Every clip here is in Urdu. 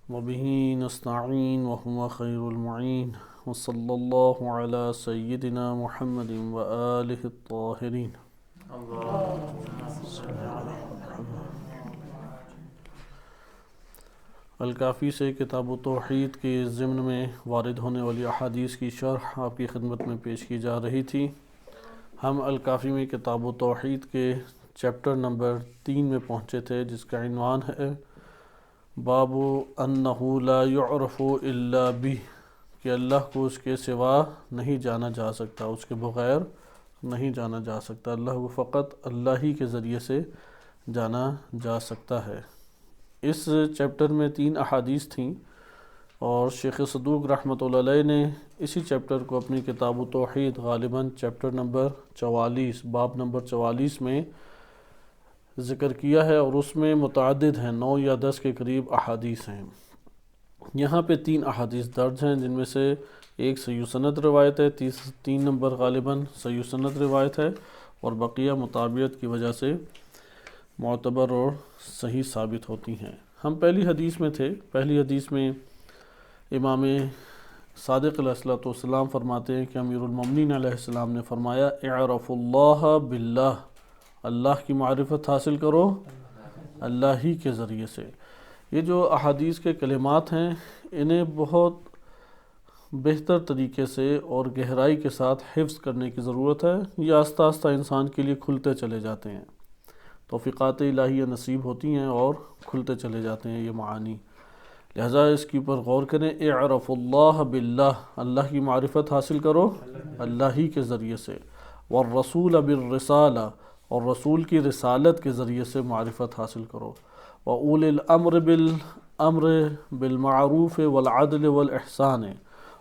وبه نستعين وهو خير المعين وصلى الله على سيدنا محمد وآله الطاهرين. الکافی سے کتاب و توحید کے ضمن میں وارد ہونے والی احادیث کی شرح آپ کی خدمت میں پیش کی جا رہی تھی. ہم الکافی میں کتاب و توحید کے چیپٹر نمبر 3 میں پہنچے تھے، جس کا عنوان ہے باب انہ لا یعرف الا بہ، کہ اللہ کو اس کے سوا نہیں جانا جا سکتا، اس کے بغیر نہیں جانا جا سکتا، اللہ کو فقط اللہ ہی کے ذریعے سے جانا جا سکتا ہے. اس چیپٹر میں 3 احادیث تھیں، اور شیخ صدوق رحمۃ اللہ علیہ نے اسی چیپٹر کو اپنی کتاب و توحید غالباً چیپٹر نمبر 44 باب نمبر 44 میں ذکر کیا ہے، اور اس میں متعدد ہیں، 9 یا 10 کے قریب احادیث ہیں. یہاں پہ 3 احادیث درج ہیں، جن میں سے ایک صحیح سند روایت ہے، 3 نمبر غالباً صحیح سند روایت ہے، اور بقیہ مطابعت کی وجہ سے معتبر اور صحیح ثابت ہوتی ہیں. ہم پہلی حدیث میں تھے. پہلی حدیث میں امام صادق علیہ الصلوۃ والسلام فرماتے ہیں کہ امیر المومنین علیہ السلام نے فرمایا اعرف اللہ باللہ، اللہ کی معرفت حاصل کرو اللہ ہی کے ذریعے سے. یہ جو احادیث کے کلمات ہیں، انہیں بہت بہتر طریقے سے اور گہرائی کے ساتھ حفظ کرنے کی ضرورت ہے. یہ آہستہ آہستہ انسان کے لیے کھلتے چلے جاتے ہیں، توفیقات الہیہ نصیب ہوتی ہیں اور کھلتے چلے جاتے ہیں یہ معانی. لہذا اس کے اوپر غور کریں. اعرف اللہ باللہ، اللہ کی معرفت حاصل کرو اللہ ہی کے ذریعے سے. والرسول بالرسالہ، اور رسول کی رسالت کے ذریعے سے معرفت حاصل کرو. وَأُولِي الْأَمْرِ بالامر بالمعروف والعدل والإحسان،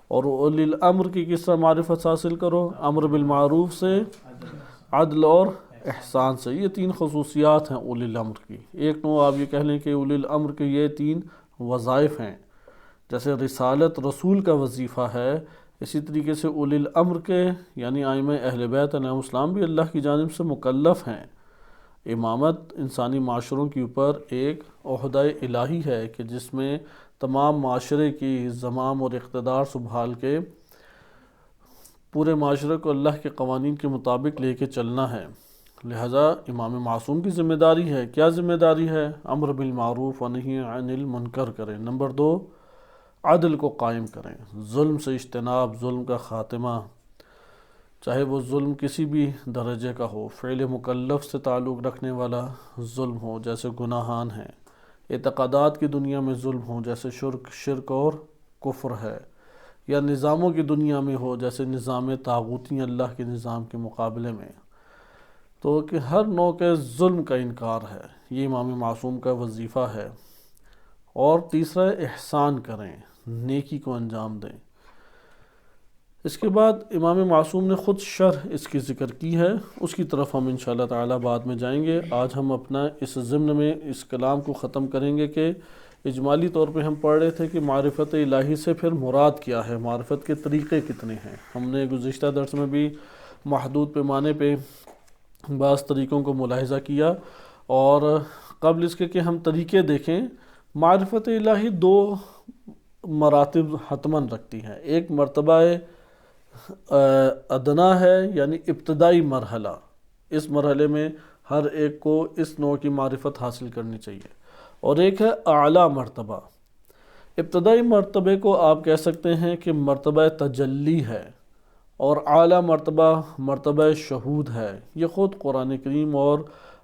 اور اولی الامر کی کس طرح معرفت حاصل کرو؟ امر بالمعروف سے، عدل اور احسان سے. یہ 3 خصوصیات ہیں اولی الامر کی. ایک نوع آپ یہ کہہ لیں کہ اولی الامر کے یہ 3 وظائف ہیں. جیسے رسالت رسول کا وظیفہ ہے، اسی طریقے سے اولی الامر کے یعنی ائمہ اہل بیت علیہ السلام بھی اللہ کی جانب سے مکلف ہیں. امامت انسانی معاشروں کے اوپر ایک عہدہ الہی ہے کہ جس میں تمام معاشرے کی زمام اور اقتدار سنبھال کے پورے معاشرے کو اللہ کے قوانین کے مطابق لے کے چلنا ہے. لہذا امام معصوم کی ذمہ داری ہے. کیا ذمہ داری ہے؟ امر بالمعروف و نہی عن المنکر کریں. نمبر 2، عدل کو قائم کریں، ظلم سے اجتناب، ظلم کا خاتمہ، چاہے وہ ظلم کسی بھی درجے کا ہو، فعل مکلف سے تعلق رکھنے والا ظلم ہو جیسے گناہان ہیں، اعتقادات کی دنیا میں ظلم ہو جیسے شرک اور کفر ہے، یا نظاموں کی دنیا میں ہو جیسے نظام طاغوتی اللہ کے نظام کے مقابلے میں. تو کہ ہر نوع کے ظلم کا انکار ہے، یہ امام معصوم کا وظیفہ ہے. اور تیسرا، احسان کریں، نیکی کو انجام دیں. اس کے بعد امام معصوم نے خود شرح اس کی ذکر کی ہے، اس کی طرف ہم انشاءاللہ تعالی بعد میں جائیں گے. آج ہم اپنا اس ضمن میں اس کلام کو ختم کریں گے کہ اجمالی طور پہ ہم پڑھ رہے تھے کہ معرفت الہی سے پھر مراد کیا ہے، معرفت کے طریقے کتنے ہیں. ہم نے گزشتہ درس میں بھی محدود پیمانے پہ بعض طریقوں کو ملاحظہ کیا، اور قبل اس کے کہ ہم طریقے دیکھیں، معرفت الہی 2 مراتب حتماً رکھتی ہیں. ایک مرتبہ ادنا ہے، یعنی ابتدائی مرحلہ، اس مرحلے میں ہر ایک کو اس نوع کی معرفت حاصل کرنی چاہیے. اور ایک ہے اعلیٰ مرتبہ. ابتدائی مرتبے کو آپ کہہ سکتے ہیں کہ مرتبہ تجلی ہے، اور اعلیٰ مرتبہ شہود ہے. یہ خود قرآن کریم اور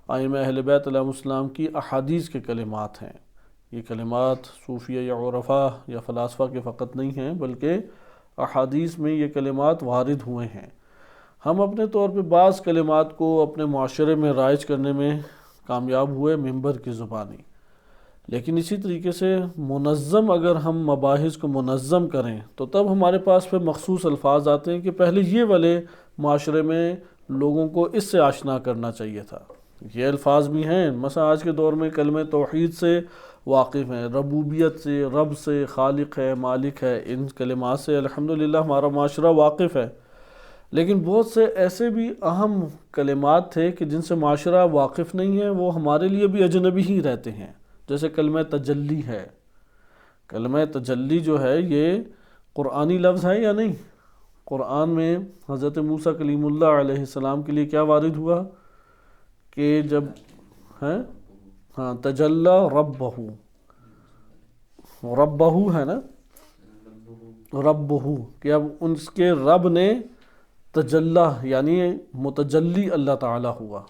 ائمہ اہل بیت علیہ السلام کی احادیث کے کلمات ہیں. یہ کلمات صوفیہ یا عرفاء یا فلاسفہ کے فقط نہیں ہیں، بلکہ احادیث میں یہ کلمات وارد ہوئے ہیں. ہم اپنے طور پہ بعض کلمات کو اپنے معاشرے میں رائج کرنے میں کامیاب ہوئے ممبر کی زبانی، لیکن اسی طریقے سے منظم اگر ہم مباحث کو منظم کریں تو تب ہمارے پاس پھر مخصوص الفاظ آتے ہیں کہ پہلے یہ والے معاشرے میں لوگوں کو اس سے آشنا کرنا چاہیے تھا. یہ الفاظ بھی ہیں، مثلا آج کے دور میں کلمہ توحید سے واقف ہیں، ربوبیت سے، رب سے، خالق ہے، مالک ہے، ان کلمات سے الحمدللہ ہمارا معاشرہ واقف ہے. لیکن بہت سے ایسے بھی اہم کلمات تھے کہ جن سے معاشرہ واقف نہیں ہے، وہ ہمارے لیے بھی اجنبی ہی رہتے ہیں. جیسے کلمہ تجلی ہے، کلمہ تجلی جو ہے یہ قرآنی لفظ ہے یا نہیں؟ قرآن میں حضرت موسیٰ کلیم اللہ علیہ السلام کے لیے کیا وارد ہوا کہ جب تجلی ربہ، ربہ ہے نا، ربہ، کہ اب اس کے رب نے تجلی یعنی متجلی اللہ تعالیٰ ہوا.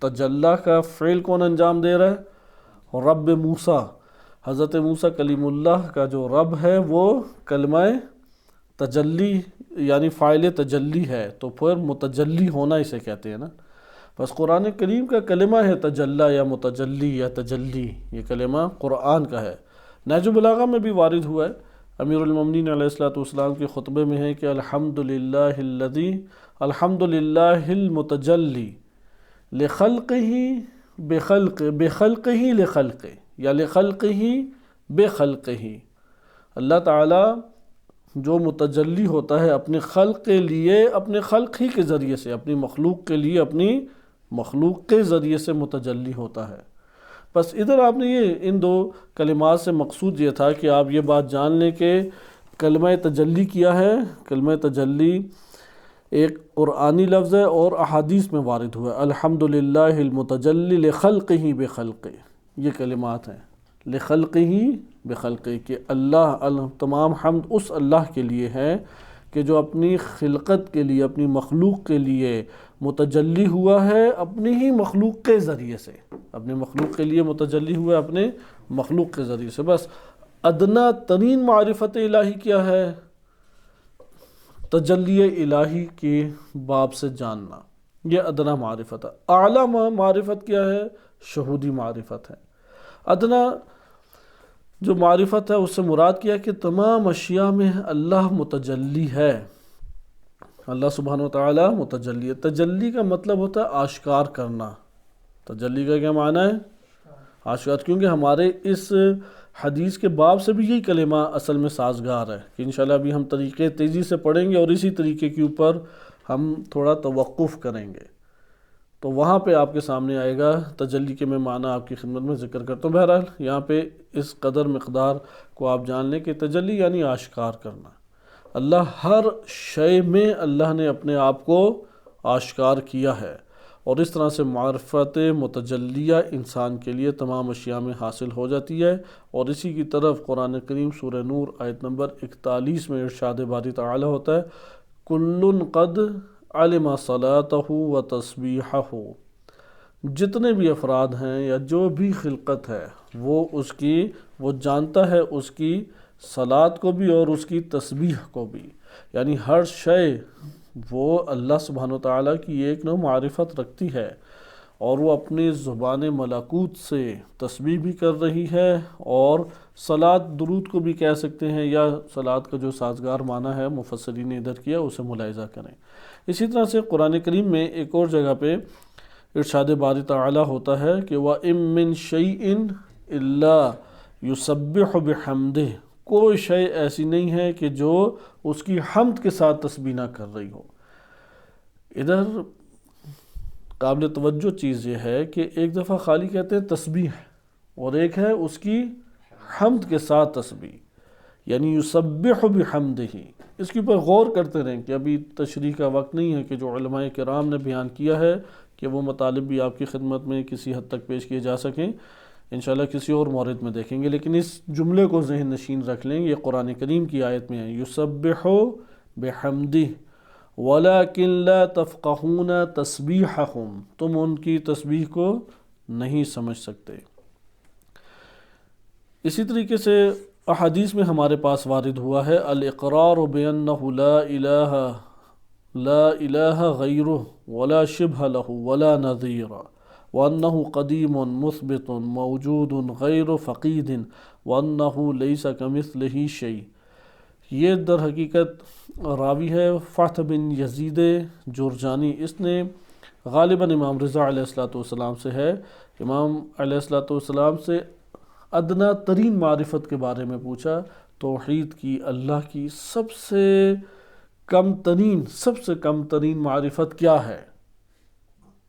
تجلی کا فعل کون انجام دے رہا ہے؟ رب موسیٰ. حضرت موسیٰ کلیم اللہ کا جو رب ہے وہ کلمہ تجلی یعنی فاعل تجلی ہے، تو پھر متجلی ہونا اسے کہتے ہیں نا. بس قرآن کریم کا کلمہ ہے تجلی یا متجلی یا تجلی، یہ کلمہ قرآن کا ہے. نہج البلاغہ میں بھی وارد ہوا ہے. امیر المومنین علیہ السلام کے خطبے میں ہے کہ الحمدللہ الذی، الحمدللہ المتجلی لخلقہ بخلقہ لخلقہ یا لخلقہ بخلقہ. اللہ تعالیٰ جو متجلی ہوتا ہے اپنے خلق کے لیے، اپنے خلق ہی کے ذریعے سے، اپنی مخلوق کے لیے اپنی مخلوق کے ذریعے سے متجلی ہوتا ہے. بس ادھر آپ نے یہ ان دو کلمات سے مقصود یہ تھا کہ آپ یہ بات جان لیں کہ کلمہ تجلی کیا ہے. کلمہ تجلی ایک قرآنی لفظ ہے اور احادیث میں وارد ہوا ہے. الحمدللہ المتجلی لخلقہ بخلقہ، یہ کلمات ہیں. لخلقہ بخلقہ کہ اللہ، تمام حمد اس اللہ کے لیے ہے کہ جو اپنی خلقت کے لیے، اپنی مخلوق کے لیے متجلی ہوا ہے اپنی ہی مخلوق کے ذریعے سے. اپنے مخلوق کے لیے متجلی ہوا ہے اپنے مخلوق کے ذریعے سے. بس ادنا ترین معرفت الہی کیا ہے؟ تجلی الہی کے باب سے جاننا، یہ ادنا معرفت ہے. اعلیٰ معرفت کیا ہے؟ شہودی معرفت ہے. ادنا جو معرفت ہے اس سے مراد کیا کہ تمام اشیاء میں اللہ متجلی ہے. اللہ سبحانہ وتعالی متجلی ہے. تجلی کا مطلب ہوتا ہے آشکار کرنا. تجلی کا کیا معنی ہے؟ آشکار. کیونکہ ہمارے اس حدیث کے باب سے بھی یہی کلمہ اصل میں سازگار ہے کہ انشاءاللہ ابھی ہم طریقے تیزی سے پڑھیں گے اور اسی طریقے کے اوپر ہم تھوڑا توقف کریں گے، تو وہاں پہ آپ کے سامنے آئے گا تجلی کے میں معنی آپ کی خدمت میں ذکر کرتا ہوں. بہرحال یہاں پہ اس قدر مقدار کو آپ جان لیں کہ تجلی یعنی آشکار کرنا. اللہ ہر شے میں اللہ نے اپنے آپ کو آشکار کیا ہے، اور اس طرح سے معرفت متجلیہ انسان کے لیے تمام اشیاء میں حاصل ہو جاتی ہے. اور اسی کی طرف قرآن کریم سورہ نور آیت نمبر 41 میں ارشاد باری تعالی ہوتا ہے کل قد علم صلاتہ و تسبیحہ. جتنے بھی افراد ہیں یا جو بھی خلقت ہے وہ جانتا ہے اس کی صلات کو بھی اور اس کی تسبیح کو بھی. یعنی ہر شے وہ اللہ سبحانہ وتعالیٰ کی ایک نوع معرفت رکھتی ہے، اور وہ اپنی زبان ملکوت سے تسبیح بھی کر رہی ہے، اور صلات درود کو بھی کہہ سکتے ہیں، یا صلات کا جو سازگار معنی ہے مفسرین نے ادھر کیا اسے ملاحظہ کریں. اسی طرح سے قرآن کریم میں ایک اور جگہ پہ ارشاد باری تعالی ہوتا ہے کہ وَإِن مِّن شَيْءٍ إِلَّا يُسَبِّحُ بِحَمْدِهِ. کوئی شے ایسی نہیں ہے کہ جو اس کی حمد کے ساتھ تسبیح نہ کر رہی ہو. ادھر قابل توجہ چیز یہ ہے کہ ایک دفعہ خالی کہتے ہیں تسبیح، اور ایک ہے اس کی حمد کے ساتھ تسبیح، یعنی یسبح بحمدہ. اس کے اوپر غور کرتے رہیں کہ ابھی تشریح کا وقت نہیں ہے کہ جو علماء کرام نے بیان کیا ہے کہ وہ مطالب بھی آپ کی خدمت میں کسی حد تک پیش کیے جا سکیں. انشاءاللہ کسی اور مورد میں دیکھیں گے، لیکن اس جملے کو ذہن نشین رکھ لیں. یہ قرآن کریم کی آیت میں ہے یسبح بحمدہ وَلَكِنْ لَا تَفْقَهُونَ تَسْبِيحَهُمْ. تم ان کی تسبیح کو نہیں سمجھ سکتے. اسی طریقے سے احادیث میں ہمارے پاس وارد ہوا ہے الاقرار بأنه لا الہ غیرہ ولا شبہ لہ ولا نظیر وأنه قدیم مثبت موجود غیر فقید وأنه لیس کمثلہ شیء. یہ در حقیقت راوی ہے فتح بن یزید جرجانی. اس نے غالباً امام رضا علیہ السلام سے ہے. امام علیہ السلام سے ادنا ترین معرفت کے بارے میں پوچھا، توحید کی، اللہ کی سب سے کم ترین معرفت کیا ہے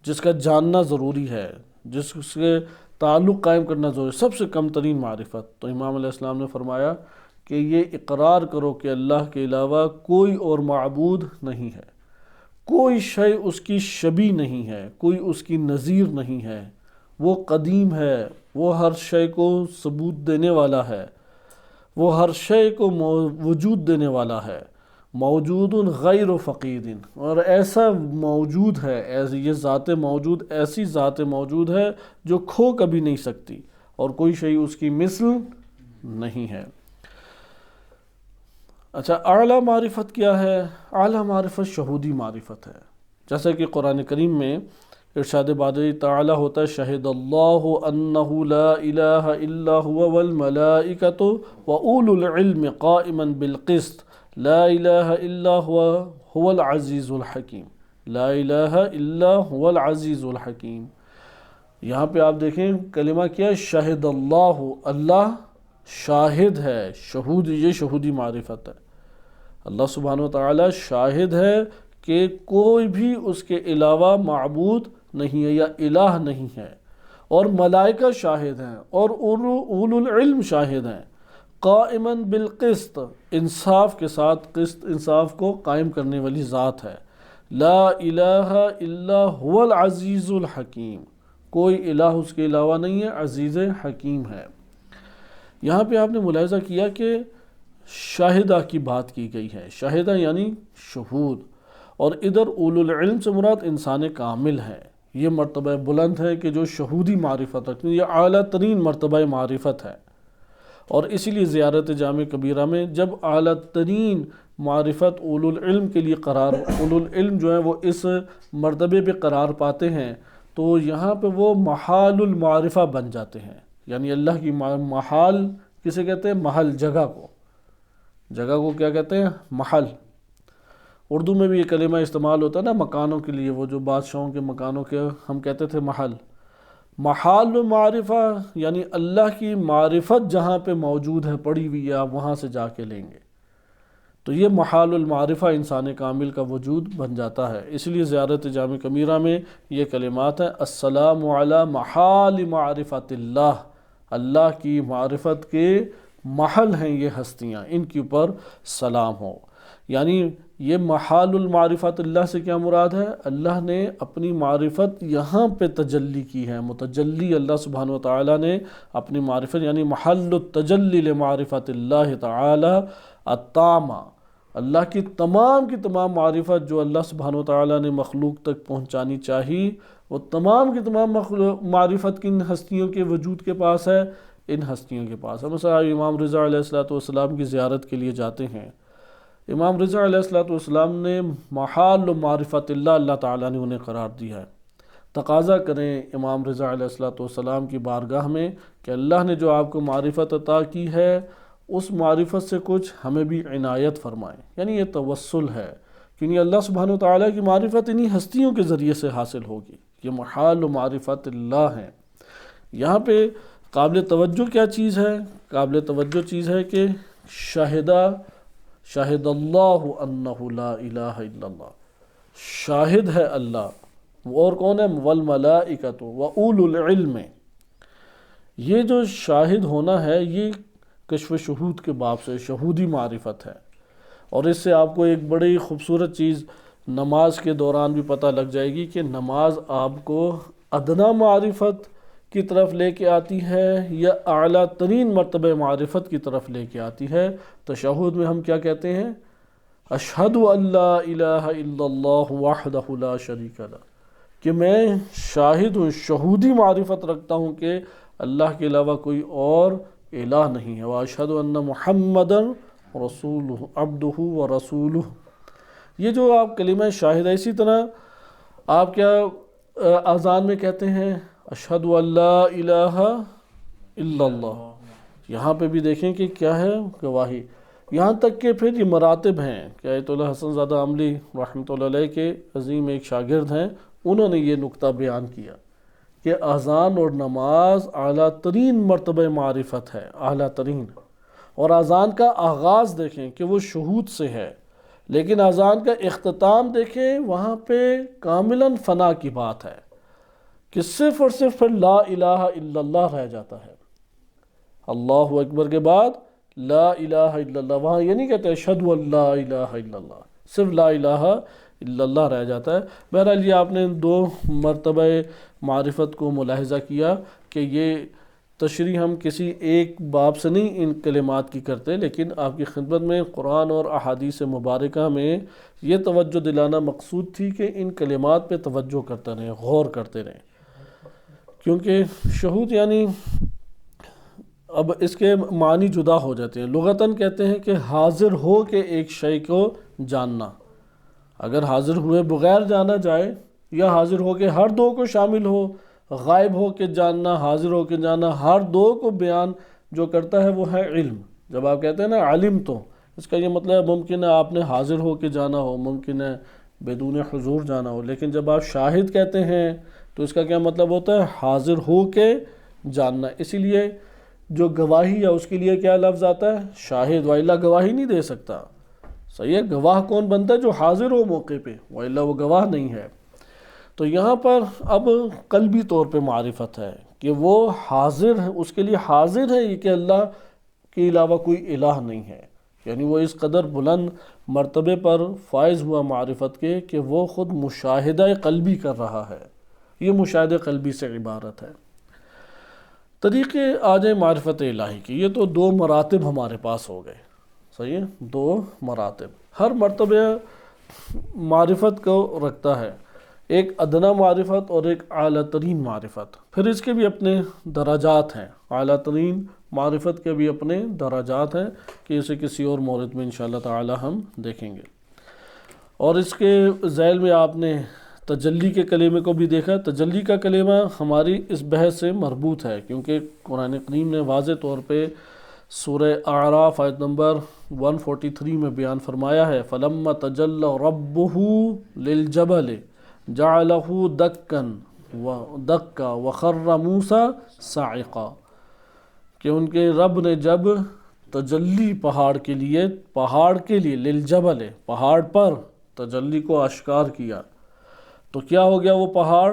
جس کا جاننا ضروری ہے، جس کے تعلق قائم کرنا ضروری ہے، سب سے کم ترین معرفت۔ تو امام علیہ السلام نے فرمایا کہ یہ اقرار کرو کہ اللہ کے علاوہ کوئی اور معبود نہیں ہے، کوئی شے اس کی شبیہ نہیں ہے، کوئی اس کی نظیر نہیں ہے، وہ قدیم ہے، وہ ہر شے کو ثبوت دینے والا ہے، وہ ہر شے کو وجود دینے والا ہے، موجود غیر فقید، اور ایسا موجود ہے، یہ ذات موجود ایسی ذات موجود ہے جو کھو کبھی نہیں سکتی، اور کوئی شے اس کی مثل نہیں ہے۔ اچھا، اعلیٰ معرفت کیا ہے؟ اعلیٰ معرفت شہودی معرفت ہے، جیسا کہ قرآن کریم میں ارشاد باری تعالی ہوتا ہے، شہد اللہ انہ لا الہ الا هو والملائکۃ واولو العلم قائما بالقسط لا الہ الا هو العزیز الحکیم، لا الہ الا هو العزیز الحکیم۔ یہاں پہ آپ دیکھیں کلمہ کیا ہے، شہد اللہ، اللہ شاہد ہے، شہود، یہ شہودی معرفت ہے۔ اللہ سبحانہ وتعالی شاہد ہے کہ کوئی بھی اس کے علاوہ معبود نہیں ہے یا الہ نہیں ہے، اور ملائکہ شاہد ہیں، اور اولو العلم شاہد ہیں، قائما بالقسط، انصاف کے ساتھ، قسط انصاف کو قائم کرنے والی ذات ہے۔ لا الہ الا هو العزیز الحکیم، کوئی الہ اس کے علاوہ نہیں ہے، عزیز حکیم ہے۔ یہاں پہ آپ نے ملاحظہ کیا کہ شاہدہ کی بات کی گئی ہے، شاہدہ یعنی شہود، اور ادھر اولو العلم سے مراد انسان کامل ہے۔ یہ مرتبہ بلند ہے کہ جو شہودی معرفت رکھتے ہیں، یہ اعلیٰ ترین مرتبہ معرفت ہے، اور اسی لیے زیارت جامع کبیرہ میں جب اعلیٰ ترین معرفت اولو العلم کے لیے اولو العلم جو ہیں وہ اس مرتبے پہ قرار پاتے ہیں، تو یہاں پہ وہ محال المعرفہ بن جاتے ہیں، یعنی اللہ کی محال کسے کہتے ہیں؟ محل، جگہ کو، جگہ کو کیا کہتے ہیں؟ محل۔ اردو میں بھی یہ کلمہ استعمال ہوتا ہے نا مکانوں کے لیے، وہ جو بادشاہوں کے مکانوں کے ہم کہتے تھے محل۔ محال معرفہ یعنی اللہ کی معرفت جہاں پہ موجود ہے، پڑی ہوئی ہے، آپ وہاں سے جا کے لیں گے، تو یہ محال المعرفہ انسان کامل کا وجود بن جاتا ہے۔ اس لیے زیارت جامع کبیرہ میں یہ کلمات ہیں، السلام علی محال معرفت اللہ، اللہ کی معرفت کے محل ہیں یہ ہستیاں، ان کے اوپر سلام ہو۔ یعنی یہ محال المعرفت اللہ سے کیا مراد ہے؟ اللہ نے اپنی معرفت یہاں پہ تجلی کی ہے، متجلی اللہ سبحانہ وتعالی نے اپنی معرفت، یعنی محل التجلی لمعرفت اللہ تعالی التامہ، اللہ کی تمام معرفت جو اللہ سبحانہ وتعالی نے مخلوق تک پہنچانی چاہی، وہ تمام کی تمام معرفت کن ہستیوں کے وجود کے پاس ہے؟ ان ہستیوں کے پاس ہے۔ مثلا امام رضا علیہ السلام کی زیارت کے لیے جاتے ہیں، امام رضا علیہ السلام نے محال معرفت اللہ تعالیٰ نے انہیں قرار دیا ہے۔ تقاضا کریں امام رضا علیہ السلام کی بارگاہ میں کہ اللہ نے جو آپ کو معرفت عطا کی ہے، اس معرفت سے کچھ ہمیں بھی عنایت فرمائیں، یعنی یہ توسل ہے، کیونکہ اللہ سبحانہ وتعالیٰ کی معرفت انہی ہستیوں کے ذریعے سے حاصل ہوگی، یہ محال معرفت اللہ ہے۔ یہاں پہ قابل توجہ کیا چیز ہے؟ قابل توجہ چیز ہے کہ شاہد اللہ انہ لا الہ الا اللہ، شاہد ہے اللہ، اور کون ہے؟ والملائکۃ واولو العلم۔ یہ جو شاہد ہونا ہے یہ کشف شہود کے باب سے شہودی معرفت ہے، اور اس سے آپ کو ایک بڑی خوبصورت چیز نماز کے دوران بھی پتہ لگ جائے گی کہ نماز آپ کو ادنا معرفت کی طرف لے کے آتی ہے یا اعلیٰ ترین مرتبہ معرفت کی طرف لے کے آتی ہے۔ تشہد میں ہم کیا کہتے ہیں؟ اشہد ان لا الہ الا اللہ وحدہ لا شریک لہ، کہ میں شاہد ہوں، شہودی معرفت رکھتا ہوں کہ اللہ کے علاوہ کوئی اور الہ نہیں ہے، واشہد ان محمدا رسولہ عبدہ ورسولہ۔ یہ جو آپ کلمہ شاہد ہے، اسی طرح آپ کیا اذان میں کہتے ہیں؟ اشہد ان لا الہ الا اللہ۔ یہاں پہ بھی دیکھیں کہ کیا ہے؟ گواہی۔ یہاں تک کہ پھر یہ مراتب ہیں کہ آیت اللہ حسن زادہ عملی رحمۃ اللہ علیہ کے عظیم ایک شاگرد ہیں، انہوں نے یہ نقطہ بیان کیا کہ اذان اور نماز اعلیٰ ترین مرتبہ معرفت ہے، اعلیٰ ترین۔ اور اذان کا آغاز دیکھیں کہ وہ شہود سے ہے، لیکن اذان کا اختتام دیکھیں وہاں پہ کاملاً فنا کی بات ہے، کہ صرف اور صرف پھر لا الہ الا اللہ رہ جاتا ہے۔ اللہ اکبر کے بعد لا الہ الا اللہ، وہاں یہ نہیں کہتے اشہد ان لا الہ الا اللہ، صرف لا الہ الا اللہ رہ جاتا ہے۔ بہرحال یہ آپ نے 2 مرتبہ معرفت کو ملاحظہ کیا کہ یہ تشریح ہم کسی ایک باب سے نہیں ان کلمات کی کرتے، لیکن آپ کی خدمت میں قرآن اور احادیث مبارکہ میں یہ توجہ دلانا مقصود تھی کہ ان کلمات پہ توجہ کرتے رہیں، غور کرتے رہیں، کیونکہ شہود یعنی اب اس کے معنی جدا ہو جاتے ہیں۔ لغتاً کہتے ہیں کہ حاضر ہو کے ایک شے کو جاننا، اگر حاضر ہوئے بغیر جانا جائے یا حاضر ہو کے ہر 2 کو شامل ہو، غائب ہو کے جاننا، حاضر ہو کے جاننا، ہر 2 کو بیان جو کرتا ہے وہ ہے علم۔ جب آپ کہتے ہیں نا علم، تو اس کا یہ مطلب ہے ممکن ہے آپ نے حاضر ہو کے جانا ہو، ممکن ہے بدون حضور جانا ہو، لیکن جب آپ شاہد کہتے ہیں تو اس کا کیا مطلب ہوتا ہے؟ حاضر ہو کے جاننا۔ اسی لیے جو گواہی ہے اس کے لیے کیا لفظ آتا ہے؟ شاہد، وَإِلَّا گواہی نہیں دے سکتا، صحیح ہے؟ گواہ کون بنتا ہے؟ جو حاضر ہو موقع پہ، وَإِلَّا وہ گواہ نہیں ہے۔ تو یہاں پر اب قلبی طور پہ معرفت ہے کہ وہ حاضر ہے، اس کے لیے حاضر ہے کہ اللہ کے علاوہ کوئی الہ نہیں ہے، یعنی وہ اس قدر بلند مرتبے پر فائز ہوا معرفت کے کہ وہ خود مشاہدہ قلبی کر رہا ہے۔ یہ مشاہدہ قلبی سے عبارت ہے۔ طریقے آ جائیں معرفت الہی کی، یہ تو 2 مراتب ہمارے پاس ہو گئے، صحیح ہے؟ 2 مراتب، ہر مرتبہ معرفت کو رکھتا ہے، ایک ادنا معرفت اور ایک اعلیٰ ترین معرفت، پھر اس کے بھی اپنے درجات ہیں، اعلیٰ ترین معرفت کے بھی اپنے درجات ہیں کہ اسے کسی اور مورد میں انشاءاللہ تعالی ہم دیکھیں گے۔ اور اس کے ذیل میں آپ نے تجلی کے کلمے کو بھی دیکھا۔ تجلی کا کلمہ ہماری اس بحث سے مربوط ہے، کیونکہ قرآن کریم نے واضح طور پہ سورہ اعراف آیت نمبر 143 میں بیان فرمایا ہے فَلَمَّا تَجَلَّى رَبُّهُ لِلْجَبَلِ جَعَلَهُ دَكًّا وَخَرَّ مُوسَى صَعِقًا، کہ ان کے رب نے جب تجلی پہاڑ کے لیے للجبل، پہاڑ پر تجلی کو آشکار کیا تو کیا ہو گیا؟ وہ پہاڑ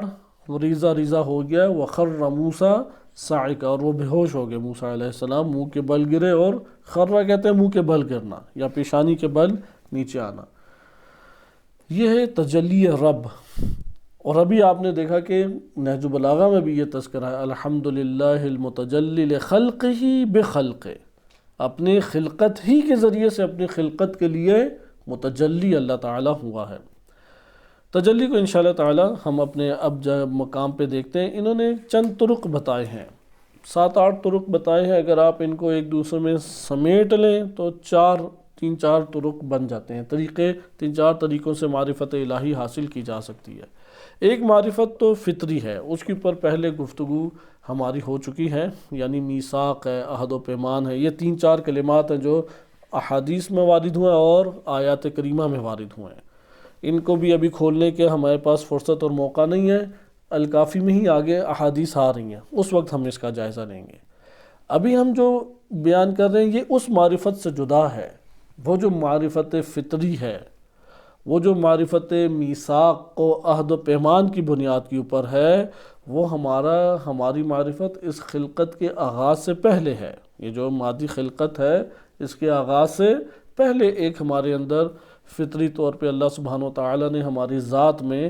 ریزہ ریزہ ہو گیا، وَخَرَّ مُوسَى صَعِقًا، اور وہ بے ہوش ہو گئے، موسیٰ علیہ السلام منہ کے بل گرے، اور خرہ کہتے ہیں منہ کے بل گرنا یا پیشانی کے بل نیچے آنا۔ یہ ہے تجلی رب۔ اور ابھی آپ نے دیکھا کہ نہج البلاغہ میں بھی یہ تذکرہ ہے الحمدللہ المتجلی لخلقہ بخلقہ، اپنے خلقت ہی کے ذریعے سے اپنی خلقت کے لیے متجلی اللہ تعالی ہوا ہے۔ تجلی کو انشاءاللہ تعالی ہم اپنے اب جب مقام پہ دیکھتے ہیں، انہوں نے چند طرق بتائے ہیں، 7-8 طرق بتائے ہیں، اگر آپ ان کو ایک دوسرے میں سمیٹ لیں تو 3-4 طرق بن جاتے ہیں، طریقے 3-4 طریقوں سے معرفت الہی حاصل کی جا سکتی ہے۔ ایک معرفت تو فطری ہے، اس کے اوپر پہلے گفتگو ہماری ہو چکی ہے، یعنی میثاق ہے، عہد و پیمان ہے، یہ 3-4 کلمات ہیں جو احادیث میں وارد ہوئے اور آیات کریمہ میں وارد ہوئے ہیں۔ ان کو بھی ابھی کھولنے کے ہمارے پاس فرصت اور موقع نہیں ہے، الکافی میں ہی آگے احادیث آ رہی ہیں، اس وقت ہم اس کا جائزہ لیں گے۔ ابھی ہم جو بیان کر رہے ہیں یہ اس معرفت سے جدا ہے، وہ جو معرفت فطری ہے، وہ جو معرفت میثاق و عہد و پیمان کی بنیاد کے اوپر ہے، وہ ہماری معرفت اس خلقت کے آغاز سے پہلے ہے۔ یہ جو مادی خلقت ہے اس کے آغاز سے پہلے ایک ہمارے اندر فطری طور پہ اللہ سبحانہ وتعالی نے ہماری ذات میں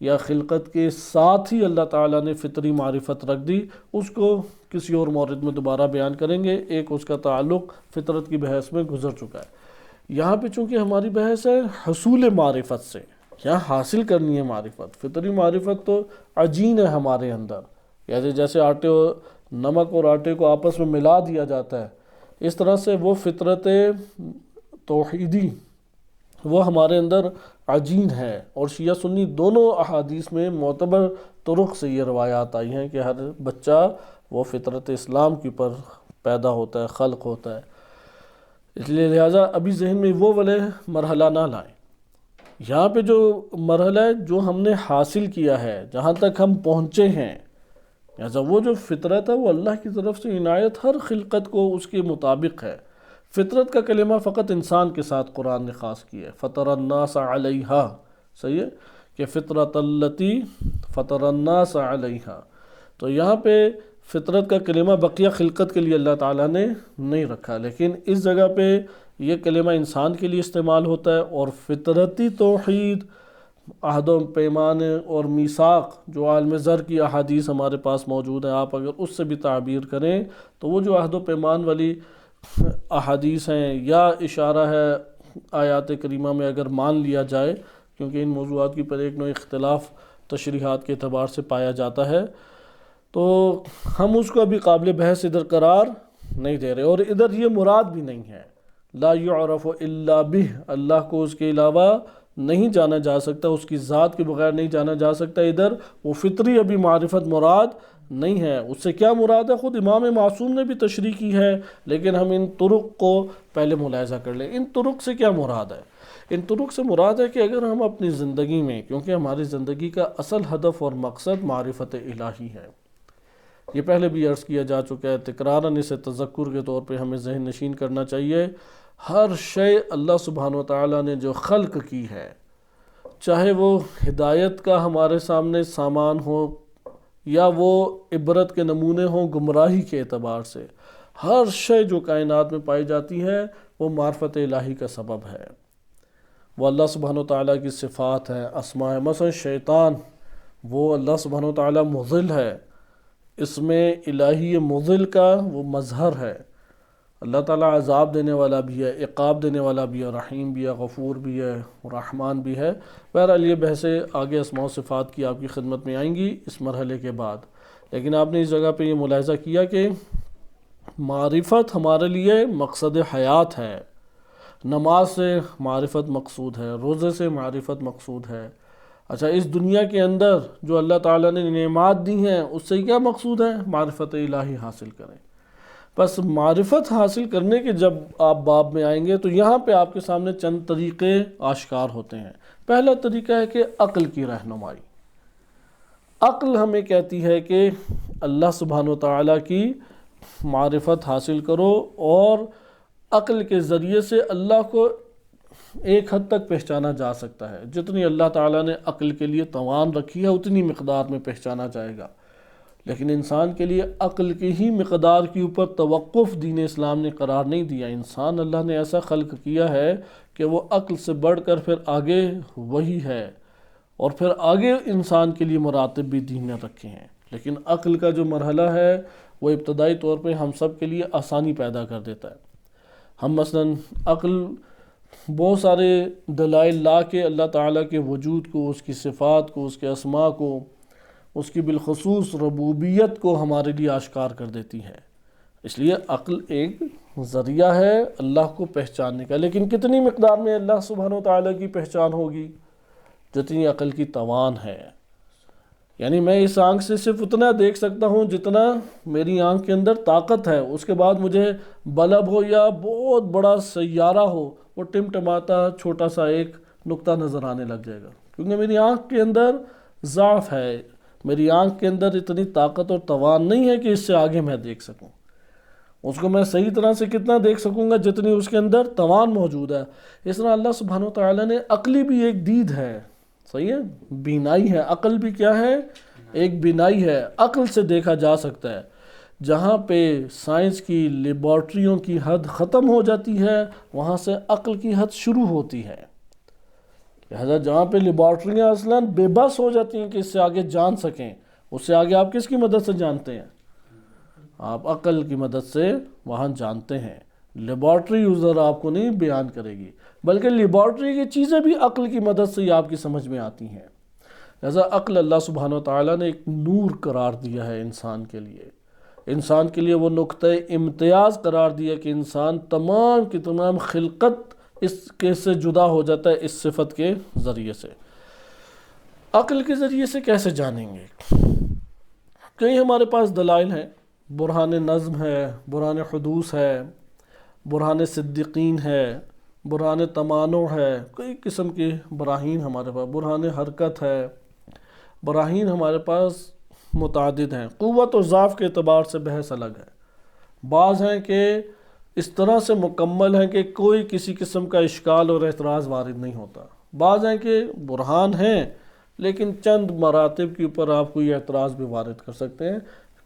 یا خلقت کے ساتھ ہی اللہ تعالیٰ نے فطری معرفت رکھ دی، اس کو کسی اور مورد میں دوبارہ بیان کریں گے، ایک اس کا تعلق فطرت کی بحث میں گزر چکا ہے۔ یہاں پہ چونکہ ہماری بحث ہے حصول معرفت سے، کیا حاصل کرنی ہے معرفت۔ فطری معرفت تو عجین ہے ہمارے اندر، جیسے آٹے نمک اور آٹے کو آپس میں ملا دیا جاتا ہے، اس طرح سے وہ فطرت توحیدی وہ ہمارے اندر عجین ہے۔ اور شیعہ سنی دونوں احادیث میں معتبر طرق سے یہ روایات آئی ہیں کہ ہر بچہ وہ فطرت اسلام کے اوپر پیدا ہوتا ہے، خلق ہوتا ہے، اس لیے لہٰذا ابھی ذہن میں وہ والے مرحلہ نہ لائیں۔ یہاں پہ جو مرحلہ ہے جو ہم نے حاصل کیا ہے، جہاں تک ہم پہنچے ہیں، لہٰذا وہ جو فطرت ہے وہ اللہ کی طرف سے عنایت ہر خلقت کو اس کے مطابق ہے۔ فطرت کا کلمہ فقط انسان کے ساتھ قرآن نے خاص کیا ہے، فطر الناس علیہا، صحیح ہے کہ فطرت التی فطر الناس علیہا، تو یہاں پہ فطرت کا کلمہ بقیہ خلقت کے لیے اللہ تعالیٰ نے نہیں رکھا، لیکن اس جگہ پہ یہ کلمہ انسان کے لیے استعمال ہوتا ہے، اور فطرتی توحید، عہد و پیمان اور میثاق جو عالم زر کی احادیث ہمارے پاس موجود ہیں، آپ اگر اس سے بھی تعبیر کریں تو وہ جو عہد و پیمان والی احادیث ہیں یا اشارہ ہے آیات کریمہ میں اگر مان لیا جائے، کیونکہ ان موضوعات کی پر ایک نوع اختلاف تشریحات کے اعتبار سے پایا جاتا ہے، تو ہم اس کو ابھی قابل بحث ادھر قرار نہیں دے رہے، اور ادھر یہ مراد بھی نہیں ہے لا یعرف الا بہ، اللہ کو اس کے علاوہ نہیں جانا جا سکتا، اس کی ذات کے بغیر نہیں جانا جا سکتا، ادھر وہ فطری ابھی معرفت مراد نہیں ہے۔ اس سے کیا مراد ہے خود امام معصوم نے بھی تشریح کی ہے، لیکن ہم ان طرق کو پہلے ملاحظہ کر لیں۔ ان طرق سے کیا مراد ہے؟ ان طرق سے مراد ہے کہ اگر ہم اپنی زندگی میں، کیونکہ ہماری زندگی کا اصل ہدف اور مقصد معرفت الہی ہے، یہ پہلے بھی عرض کیا جا چکا ہے، تکراراً اسے تذکر کے طور پہ ہمیں ذہن نشین کرنا چاہیے۔ ہر شے اللہ سبحانہ وتعالیٰ نے جو خلق کی ہے، چاہے وہ ہدایت کا ہمارے سامنے سامان ہو یا وہ عبرت کے نمونے ہوں گمراہی کے اعتبار سے، ہر شے جو کائنات میں پائی جاتی ہے وہ معرفت الہی کا سبب ہے، وہ اللہ سبحانہ وتعالیٰ کی صفات ہیں، اسماء ہیں۔ مثلا شیطان وہ اللہ سبحانہ وتعالیٰ مضل ہے، اس میں الہی مضل کا وہ مظہر ہے۔ اللہ تعالیٰ عذاب دینے والا بھی ہے، عقاب دینے والا بھی ہے، رحیم بھی ہے، غفور بھی ہے، رحمان بھی ہے۔ بہرحال یہ بحثیں آگے اسماء و صفات کی آپ کی خدمت میں آئیں گی اس مرحلے کے بعد، لیکن آپ نے اس جگہ پہ یہ ملاحظہ کیا کہ معرفت ہمارے لیے مقصد حیات ہے۔ نماز سے معرفت مقصود ہے، روزے سے معرفت مقصود ہے۔ اچھا، اس دنیا کے اندر جو اللہ تعالیٰ نے نعمات دی ہیں اس سے کیا مقصود ہے؟ معرفت الہی حاصل کریں۔ بس معرفت حاصل کرنے کے جب آپ باب میں آئیں گے تو یہاں پہ آپ کے سامنے چند طریقے آشکار ہوتے ہیں۔ پہلا طریقہ ہے کہ عقل کی رہنمائی۔ عقل ہمیں کہتی ہے کہ اللہ سبحانہ وتعالیٰ کی معرفت حاصل کرو، اور عقل کے ذریعے سے اللہ کو ایک حد تک پہچانا جا سکتا ہے۔ جتنی اللہ تعالیٰ نے عقل کے لیے توان رکھی ہے اتنی مقدار میں پہچانا جائے گا، لیکن انسان کے لیے عقل کی ہی مقدار کے اوپر توقف دین اسلام نے قرار نہیں دیا۔ انسان اللہ نے ایسا خلق کیا ہے کہ وہ عقل سے بڑھ کر پھر آگے وہی ہے، اور پھر آگے انسان کے لیے مراتب بھی دین نے رکھے ہیں، لیکن عقل کا جو مرحلہ ہے وہ ابتدائی طور پہ ہم سب کے لیے آسانی پیدا کر دیتا ہے۔ ہم مثلاً عقل بہت سارے دلائل لا کے اللہ تعالیٰ کے وجود کو، اس کی صفات کو، اس کے اسماء کو، اس کی بالخصوص ربوبیت کو ہمارے لیے آشکار کر دیتی ہے۔ اس لیے عقل ایک ذریعہ ہے اللہ کو پہچاننے کا، لیکن کتنی مقدار میں اللہ سبحانہ وتعالیٰ کی پہچان ہوگی؟ جتنی عقل کی توان ہے۔ یعنی میں اس آنکھ سے صرف اتنا دیکھ سکتا ہوں جتنا میری آنکھ کے اندر طاقت ہے، اس کے بعد مجھے بلب ہو یا بہت بڑا سیارہ ہو، وہ ٹمٹماتا چھوٹا سا ایک نقطہ نظر آنے لگ جائے گا، کیونکہ میری آنکھ کے اندر ضعف ہے، میری آنکھ کے اندر اتنی طاقت اور توان نہیں ہے کہ اس سے آگے میں دیکھ سکوں۔ اس کو میں صحیح طرح سے کتنا دیکھ سکوں گا؟ جتنی اس کے اندر توان موجود ہے۔ اس طرح اللہ سبحانہ وتعالیٰ نے عقلی بھی ایک دید ہے، صحیح ہے، بینائی ہے۔ عقل بھی کیا ہے؟ ایک بینائی ہے، عقل سے دیکھا جا سکتا ہے۔ جہاں پہ سائنس کی لیبارٹریوں کی حد ختم ہو جاتی ہے وہاں سے عقل کی حد شروع ہوتی ہے۔ لہذا جہاں پہ لیبارٹریاں اصلاً بے بس ہو جاتی ہیں کہ اس سے آگے جان سکیں، اس سے آگے آپ کس کی مدد سے جانتے ہیں؟ آپ عقل کی مدد سے وہاں جانتے ہیں۔ لیبارٹری یوزر آپ کو نہیں بیان کرے گی، بلکہ لیبارٹری کی چیزیں بھی عقل کی مدد سے ہی آپ کی سمجھ میں آتی ہیں۔ لہذا عقل اللہ سبحانہ وتعالیٰ نے ایک نور قرار دیا ہے انسان کے لیے، انسان کے لیے وہ نقطہ امتیاز قرار دیا کہ انسان تمام کی تمام خلقت اس کے سے جدا ہو جاتا ہے اس صفت کے ذریعے سے۔ عقل کے ذریعے سے کیسے جانیں گے؟ کئی ہمارے پاس دلائل ہیں، برہان نظم ہے، برہان حدوث ہے، برہان صدیقین ہے، برہان تمانع ہے، کئی قسم کے براہین ہمارے پاس، برہان حرکت ہے، براہین ہمارے پاس متعدد ہیں۔ قوت اور ضعف کے اعتبار سے بحث الگ ہے۔ بعض ہیں کہ اس طرح سے مکمل ہیں کہ کوئی کسی قسم کا اشکال اور اعتراض وارد نہیں ہوتا، بعض ہیں کہ برہان ہیں لیکن چند مراتب کے اوپر آپ کوئی اعتراض بھی وارد کر سکتے ہیں۔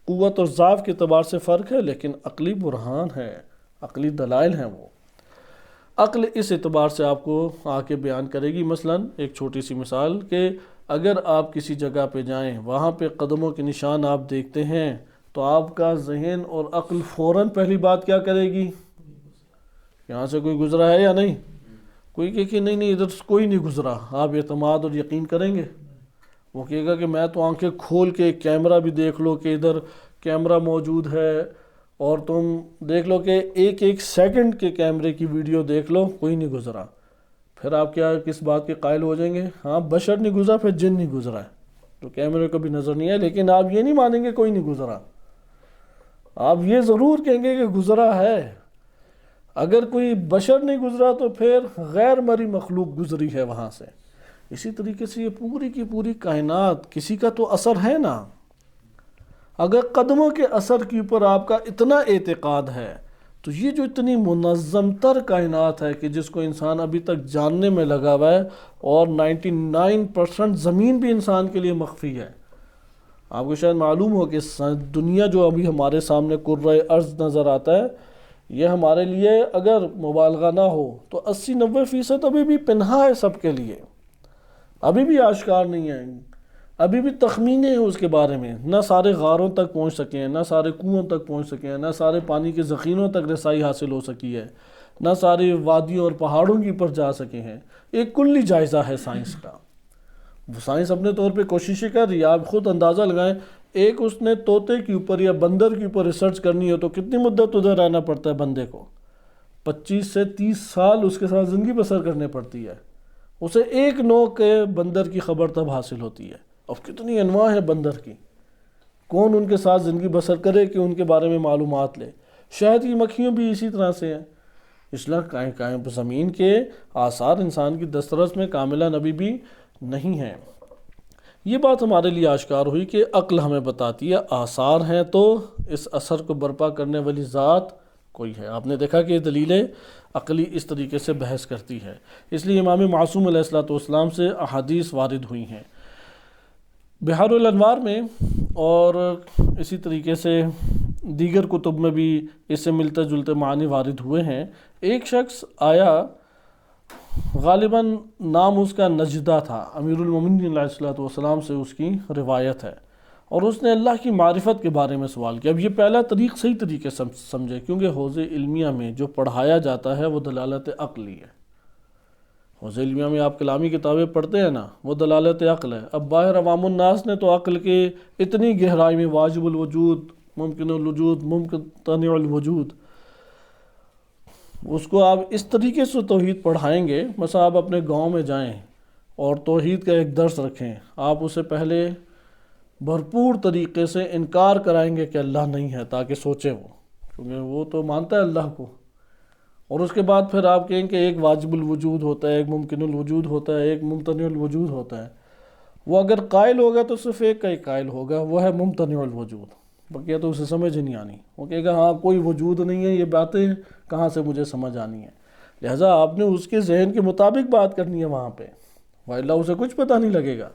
قوت اور ضعف کے اعتبار سے فرق ہے، لیکن عقلی برہان ہے، عقلی دلائل ہیں وہ۔ عقل اس اعتبار سے آپ کو آ کے بیان کرے گی، مثلا ایک چھوٹی سی مثال کہ اگر آپ کسی جگہ پہ جائیں، وہاں پہ قدموں کے نشان آپ دیکھتے ہیں، تو آپ کا ذہن اور عقل فوراً پہلی بات کیا کرے گی؟ یہاں سے کوئی گزرا ہے یا نہیں؟ کوئی کہے کہ نہیں ادھر سے کوئی نہیں گزرا، آپ اعتماد اور یقین کریں گے؟ وہ کہے گا کہ میں تو آنکھیں کھول کے کیمرہ بھی دیکھ لو کہ ادھر کیمرہ موجود ہے، اور تم دیکھ لو کہ ایک ایک سیکنڈ کے کیمرے کی ویڈیو دیکھ لو، کوئی نہیں گزرا۔ پھر آپ کیا کس بات کے قائل ہو جائیں گے؟ ہاں بشر نہیں گزرا، پھر جن نہیں گزرا ہے جو کیمرے کو بھی نظر نہیں ہے، لیکن آپ یہ نہیں مانیں گے کوئی نہیں گزرا، آپ یہ ضرور کہیں گے کہ گزرا ہے۔ اگر کوئی بشر نہیں گزرا تو پھر غیر مرئی مخلوق گزری ہے وہاں سے۔ اسی طریقے سے یہ پوری کی پوری کائنات کسی کا تو اثر ہے نا۔ اگر قدموں کے اثر کے اوپر آپ کا اتنا اعتقاد ہے، تو یہ جو اتنی منظم تر کائنات ہے کہ جس کو انسان ابھی تک جاننے میں لگا ہوا ہے، اور 99% زمین بھی انسان کے لیے مخفی ہے۔ آپ کو شاید معلوم ہو کہ دنیا جو ابھی ہمارے سامنے کرۂ ارض نظر آتا ہے، یہ ہمارے لیے اگر مبالغہ نہ ہو تو 80-90% ابھی بھی پنہا ہے سب کے لیے، ابھی بھی آشکار نہیں ہے، ابھی بھی تخمینے ہیں اس کے بارے میں، نہ سارے غاروں تک پہنچ سکے ہیں، نہ سارے کنووں تک پہنچ سکے ہیں، نہ سارے پانی کے ذخیروں تک رسائی حاصل ہو سکی ہے، نہ سارے وادیوں اور پہاڑوں کے اوپر جا سکے ہیں۔ ایک کلی جائزہ ہے سائنس کا، وہ سائنس اپنے طور پہ کوششیں کر رہی ہے۔ آپ خود اندازہ لگائیں، ایک اس نے طوطے کے اوپر یا بندر کے اوپر ریسرچ کرنی ہو تو کتنی مدت ادھر رہنا پڑتا ہے بندے کو؟ 25 سے 30 سال اس کے ساتھ زندگی بسر کرنے پڑتی ہے، اسے ایک نوع کے بندر کی خبر تب حاصل ہوتی ہے۔ اب کتنی انواع ہے بندر کی، کون ان کے ساتھ زندگی بسر کرے کہ ان کے بارے میں معلومات لے۔ شہد کی مکھیوں بھی اسی طرح سے ہیں۔ اس لیے زمین کے آثار انسان کی دسترس میں کاملہ نبی بھی نہیں ہیں۔ یہ بات ہمارے لیے آشکار ہوئی کہ عقل ہمیں بتاتی ہے آثار ہیں تو اس اثر کو برپا کرنے والی ذات کوئی ہے۔ آپ نے دیکھا کہ دلیلیں عقلی اس طریقے سے بحث کرتی ہے، اس لیے امام معصوم علیہ السلام سے احادیث وارد ہوئی ہیں۔ بحار الانوار میں اور اسی طریقے سے دیگر کتب میں بھی اس سے ملتے جلتے معنی وارد ہوئے ہیں۔ ایک شخص آیا، غالباً نام اس کا نجدہ تھا، امیر المومنین علیہ السلام سے اس کی روایت ہے، اور اس نے اللہ کی معرفت کے بارے میں سوال کیا۔ اب یہ پہلا طریق صحیح طریقے سے سمجھے، کیونکہ حوزہ علمیہ میں جو پڑھایا جاتا ہے وہ دلالت عقلی ہے۔ حوزہ علمیہ میں آپ کلامی کتابیں پڑھتے ہیں نا، وہ دلالت عقل ہے۔ اب باہر عوام الناس نے تو عقل کے اتنی گہرائی میں واجب الوجود، ممکن الوجود، ممتنع الوجود، اس کو آپ اس طریقے سے توحید پڑھائیں گے۔ مثلا آپ اپنے گاؤں میں جائیں اور توحید کا ایک درس رکھیں، آپ اسے پہلے بھرپور طریقے سے انکار کرائیں گے کہ اللہ نہیں ہے، تاکہ سوچے وہ، کیونکہ وہ تو مانتا ہے اللہ کو، اور اس کے بعد پھر آپ کہیں کہ ایک واجب الوجود ہوتا ہے، ایک ممکن الوجود ہوتا ہے، ایک ممتنع الوجود ہوتا ہے۔ وہ اگر قائل ہوگا تو صرف ایک کا ہی قائل ہوگا، وہ ہے ممتنع الوجود، بقیہ تو اسے سمجھ ہی نہیں آنی۔ وہ کہے گا ہاں کوئی وجود نہیں ہے، یہ باتیں کہاں سے مجھے سمجھ آنی ہے؟ لہٰذا آپ نے اس کے ذہن کے مطابق بات کرنی ہے وہاں پہ، وَإِلَّا اسے کچھ پتہ نہیں لگے گا۔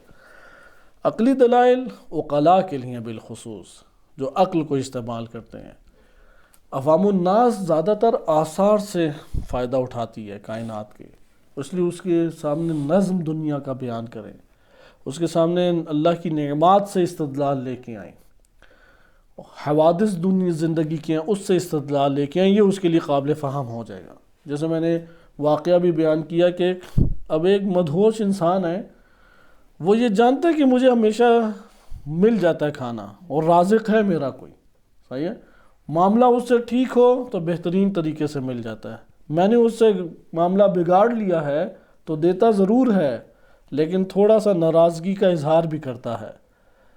عقلی دلائل عقلاء کے لیے بالخصوص، جو عقل کو استعمال کرتے ہیں۔ عوام الناس زیادہ تر آثار سے فائدہ اٹھاتی ہے کائنات کے، اس لیے اس کے سامنے نظم دنیا کا بیان کریں، اس کے سامنے اللہ کی نعمات سے استدلال لے کے آئیں، حوادث دنیا زندگی کے ہیں اس سے استدلال لے کے آئیں، یہ اس کے لیے قابل فہم ہو جائے گا۔ جیسے میں نے واقعہ بھی بیان کیا کہ اب ایک مدہوش انسان ہے، وہ یہ جانتا ہے کہ مجھے ہمیشہ مل جاتا ہے کھانا اور رازق ہے میرا کوئی، صحیح ہے، معاملہ اس سے ٹھیک ہو تو بہترین طریقے سے مل جاتا ہے، میں نے اس سے معاملہ بگاڑ لیا ہے تو دیتا ضرور ہے لیکن تھوڑا سا ناراضگی کا اظہار بھی کرتا ہے۔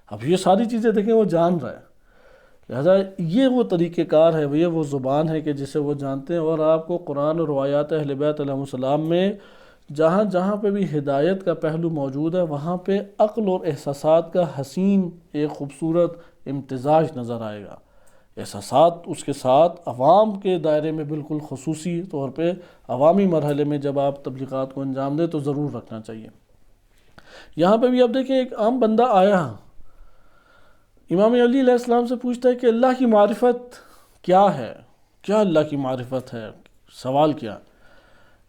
اب یہ ساری چیزیں دیکھیں وہ جان رہا ہے، لہذا یہ وہ طریقہ کار ہے، یہ وہ زبان ہے کہ جسے وہ جانتے ہیں۔ اور آپ کو قرآن اور روایات اہل بیت علیہ السلام میں جہاں جہاں پہ بھی ہدایت کا پہلو موجود ہے، وہاں پہ عقل اور احساسات کا حسین ایک خوبصورت امتزاج نظر آئے گا۔ احساسات اس کے ساتھ عوام کے دائرے میں بالکل خصوصی طور پہ عوامی مرحلے میں جب آپ تبلیغات کو انجام دیں تو ضرور رکھنا چاہیے۔ یہاں پہ بھی اب دیکھیں ایک عام بندہ آیا، امام علی علیہ السلام سے پوچھتا ہے کہ اللہ کی معرفت کیا ہے، کیا اللہ کی معرفت ہے، سوال کیا؟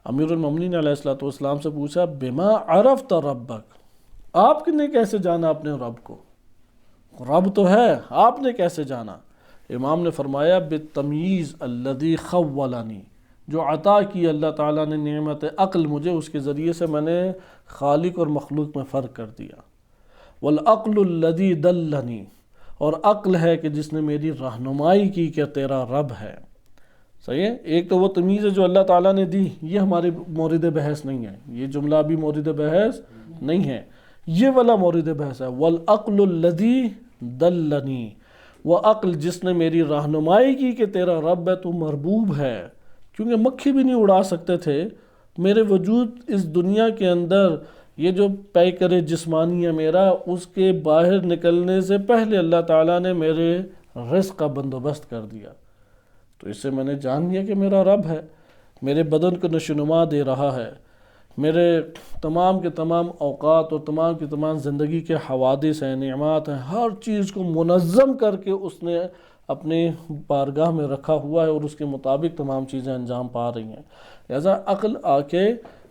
امیر المومنین علیہ السلام سے پوچھا بما عرفت ربک، آپ نے کیسے جانا اپنے رب کو؟ رب تو ہے، آپ نے کیسے جانا؟ امام نے فرمایا بالتمییز الذی خولنی، جو عطا کی اللہ تعالیٰ نے نعمت عقل مجھے، اس کے ذریعے سے میں نے خالق اور مخلوق میں فرق کر دیا۔ والعقل الذی دلنی، اور عقل ہے کہ جس نے میری رہنمائی کی کہ تیرا رب ہے۔ صحیح ہے؟ ایک تو وہ تمیز ہے جو اللہ تعالیٰ نے دی، یہ ہمارے مورد بحث نہیں ہے، یہ جملہ بھی مورد بحث نہیں ہے، یہ والا مورد بحث ہے۔ والعقل الذی دلنی، وہ عقل جس نے میری رہنمائی کی کہ تیرا رب ہے، تو مربوب ہے، کیونکہ مکھی بھی نہیں اڑا سکتے تھے۔ میرے وجود اس دنیا کے اندر، یہ جو پیکر جسمانی ہے میرا، اس کے باہر نکلنے سے پہلے اللہ تعالیٰ نے میرے رزق کا بندوبست کر دیا، تو اس سے میں نے جان لیا کہ میرا رب ہے، میرے بدن کو نشوونما دے رہا ہے، میرے تمام کے تمام اوقات اور تمام کی تمام زندگی کے حوادث ہیں، نعمات ہیں، ہر چیز کو منظم کر کے اس نے اپنے بارگاہ میں رکھا ہوا ہے، اور اس کے مطابق تمام چیزیں انجام پا رہی ہیں۔ لہذا عقل آ کے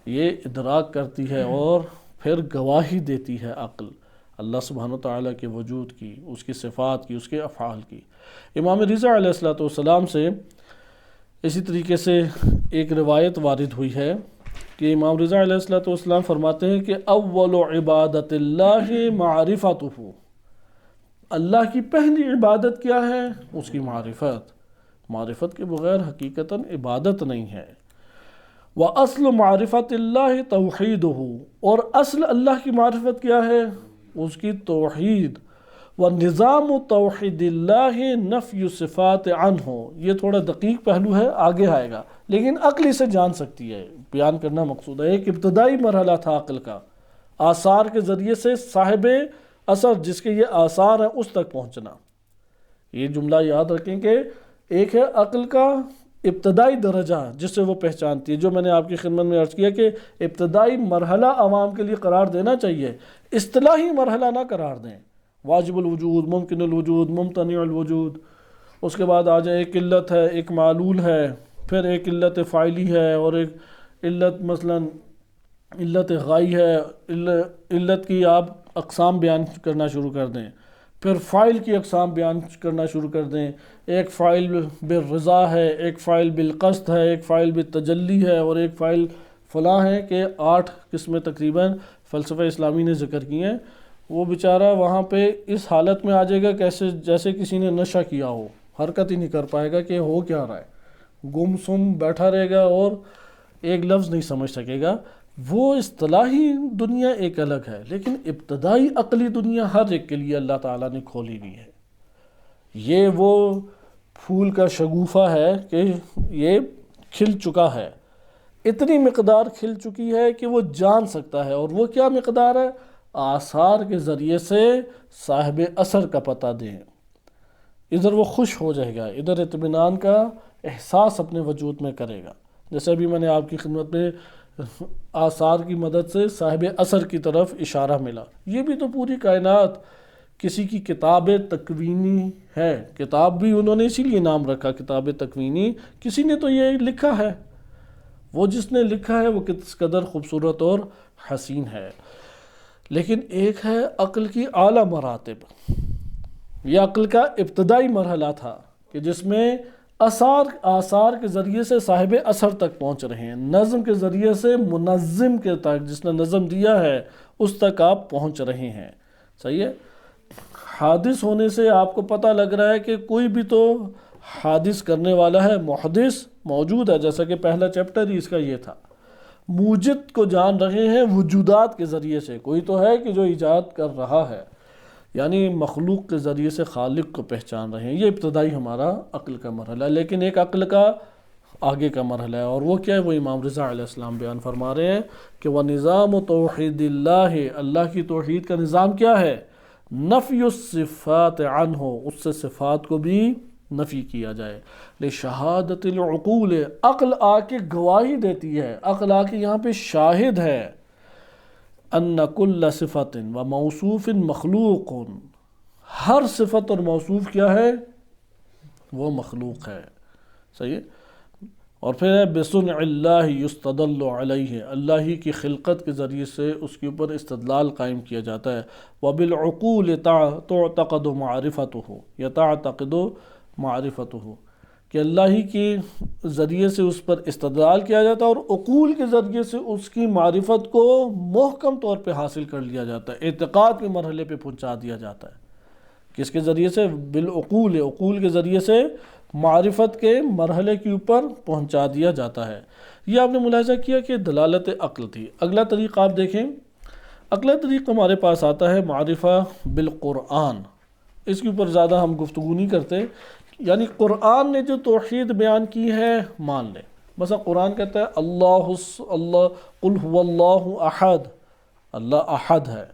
یہ ادراک کرتی ہے اور پھر گواہی دیتی ہے عقل اللہ سبحانہ وتعالیٰ کے وجود کی، اس کی صفات کی، اس کے افعال کی۔ امام رضا علیہ السلام سے اسی طریقے سے ایک روایت وارد ہوئی ہے کہ امام رضا علیہ السلام فرماتے ہیں کہ اول عبادت اللہ معرفتہ، اللہ کی پہلی عبادت کیا ہے؟ اس کی معرفت، معرفت کے بغیر حقیقتاً عبادت نہیں ہے۔ وَأَصْلُ مَعْرِفَةِ اللَّهِ تَوْحِيدُهُ، اور اصل اللہ کی معرفت کیا ہے؟ اس کی توحید۔ وَنِظَامُ تَوْحِيدِ اللَّهِ نَفْيُ صِفَاتِ عَنْهُ، یہ تھوڑا دقیق پہلو ہے، آگے آئے گا، لیکن عقل اسے جان سکتی ہے، بیان کرنا مقصود ہے۔ ایک ابتدائی مرحلہ تھا عقل کا، آثار کے ذریعے سے صاحب اثر جس کے یہ آثار ہیں اس تک پہنچنا۔ یہ جملہ یاد رکھیں کہ ایک ہے عقل کا ابتدائی درجہ جس سے وہ پہچانتی ہے، جو میں نے آپ کی خدمت میں عرض کیا کہ ابتدائی مرحلہ عوام کے لیے قرار دینا چاہیے، اصطلاحی مرحلہ نہ قرار دیں۔ واجب الوجود، ممکن الوجود، ممتنع الوجود، اس کے بعد آ جائے ایک علت ہے، ایک معلول ہے، پھر ایک علت فاعلی ہے، اور ایک علت مثلا علت غائی ہے، علت کی آپ اقسام بیان کرنا شروع کر دیں، پھر فاعل کی اقسام بیان کرنا شروع کر دیں، ایک فاعل بالرضا ہے، ایک فاعل بالقصد ہے، ایک فاعل بالتجلی ہے، اور ایک فاعل فلاں ہے، کہ 8 قسمیں تقریباً فلسفہ اسلامی نے ذکر کی ہیں۔ وہ بیچارہ وہاں پہ اس حالت میں آ جائے گا جیسے کسی نے نشہ کیا ہو، حرکت ہی نہیں کر پائے گا کہ ہو کیا رہا ہے، گم سم بیٹھا رہے گا اور ایک لفظ نہیں سمجھ سکے گا۔ وہ اصطلاحی دنیا ایک الگ ہے، لیکن ابتدائی عقلی دنیا ہر ایک کے لیے اللہ تعالیٰ نے کھولی ہوئی ہے۔ یہ وہ پھول کا شگوفہ ہے کہ یہ کھل چکا ہے، اتنی مقدار کھل چکی ہے کہ وہ جان سکتا ہے، اور وہ کیا مقدار ہے؟ آثار کے ذریعے سے صاحب اثر کا پتہ دیں۔ ادھر وہ خوش ہو جائے گا، ادھر اطمینان کا احساس اپنے وجود میں کرے گا، جیسے ابھی میں نے آپ کی خدمت میں آثار کی مدد سے صاحب اثر کی طرف اشارہ ملا۔ یہ بھی تو پوری کائنات کسی کی کتاب تکوینی ہے، کتاب بھی انہوں نے اسی لیے نام رکھا کتاب تکوینی، کسی نے تو یہ لکھا ہے، وہ جس نے لکھا ہے وہ کس قدر خوبصورت اور حسین ہے۔ لیکن ایک ہے عقل کی اعلیٰ مراتب، یہ عقل کا ابتدائی مرحلہ تھا کہ جس میں آثار کے ذریعے سے صاحب اثر تک پہنچ رہے ہیں، نظم کے ذریعے سے منظم کے تک، جس نے نظم دیا ہے اس تک آپ پہنچ رہے ہیں۔ صحیح ہے؟ حادث ہونے سے آپ کو پتہ لگ رہا ہے کہ کوئی بھی تو حادث کرنے والا ہے، محدث موجود ہے، جیسا کہ پہلا چیپٹر ہی اس کا یہ تھا۔ موجد کو جان رہے ہیں وجودات کے ذریعے سے، کوئی تو ہے کہ جو ایجاد کر رہا ہے، یعنی مخلوق کے ذریعے سے خالق کو پہچان رہے ہیں۔ یہ ابتدائی ہمارا عقل کا مرحلہ ہے، لیکن ایک عقل کا آگے کا مرحلہ ہے، اور وہ کیا ہے؟ وہ امام رضا علیہ السلام بیان فرما رہے ہیں کہ وَنِظَامُ تَوْحِيدِ اللَّهِ، اللہ کی توحید کا نظام کیا ہے؟ نفی الصفات عنہ، اس سے صفات کو بھی نفی کیا جائے۔ لشہادت العقول، عقل آ کے گواہی دیتی ہے، عقل آ کے یہاں پہ شاہد ہے۔ ان کل صفت و موصوف مخلوق، ہر صفت اور موصوف کیا ہے؟ وہ مخلوق ہے، صحیح ہے۔ اور پھر ہے بصنع اللہ یستدل علیہ، اللہ ہی کی خلقت کے ذریعے سے اس کے اوپر استدلال قائم کیا جاتا ہے۔ وبالعقول تعتقد معرفتہ، یتعتقد معرفتہ، کہ اللہ ہی کے ذریعے سے اس پر استدلال کیا جاتا ہے اور عقول کے ذریعے سے اس کی معرفت کو محکم طور پہ حاصل کر لیا جاتا ہے، اعتقاد کے مرحلے پہ پہنچا دیا جاتا ہے۔ کس کے ذریعے سے؟ بالعقول، عقول کے ذریعے سے معرفت کے مرحلے کے اوپر پہنچا دیا جاتا ہے۔ یہ آپ نے ملاحظہ کیا کہ دلالت عقل تھی۔ اگلا طریقہ آپ دیکھیں، اگلا طریقہ ہمارے پاس آتا ہے معرفہ بالقرآن۔ اس کے اوپر زیادہ ہم گفتگو نہیں کرتے، یعنی قرآن نے جو توحید بیان کی ہے مان لیں۔ مثلا قرآن کہتا ہے اللہ قل هو اللہ احد، اللہ احد ہے،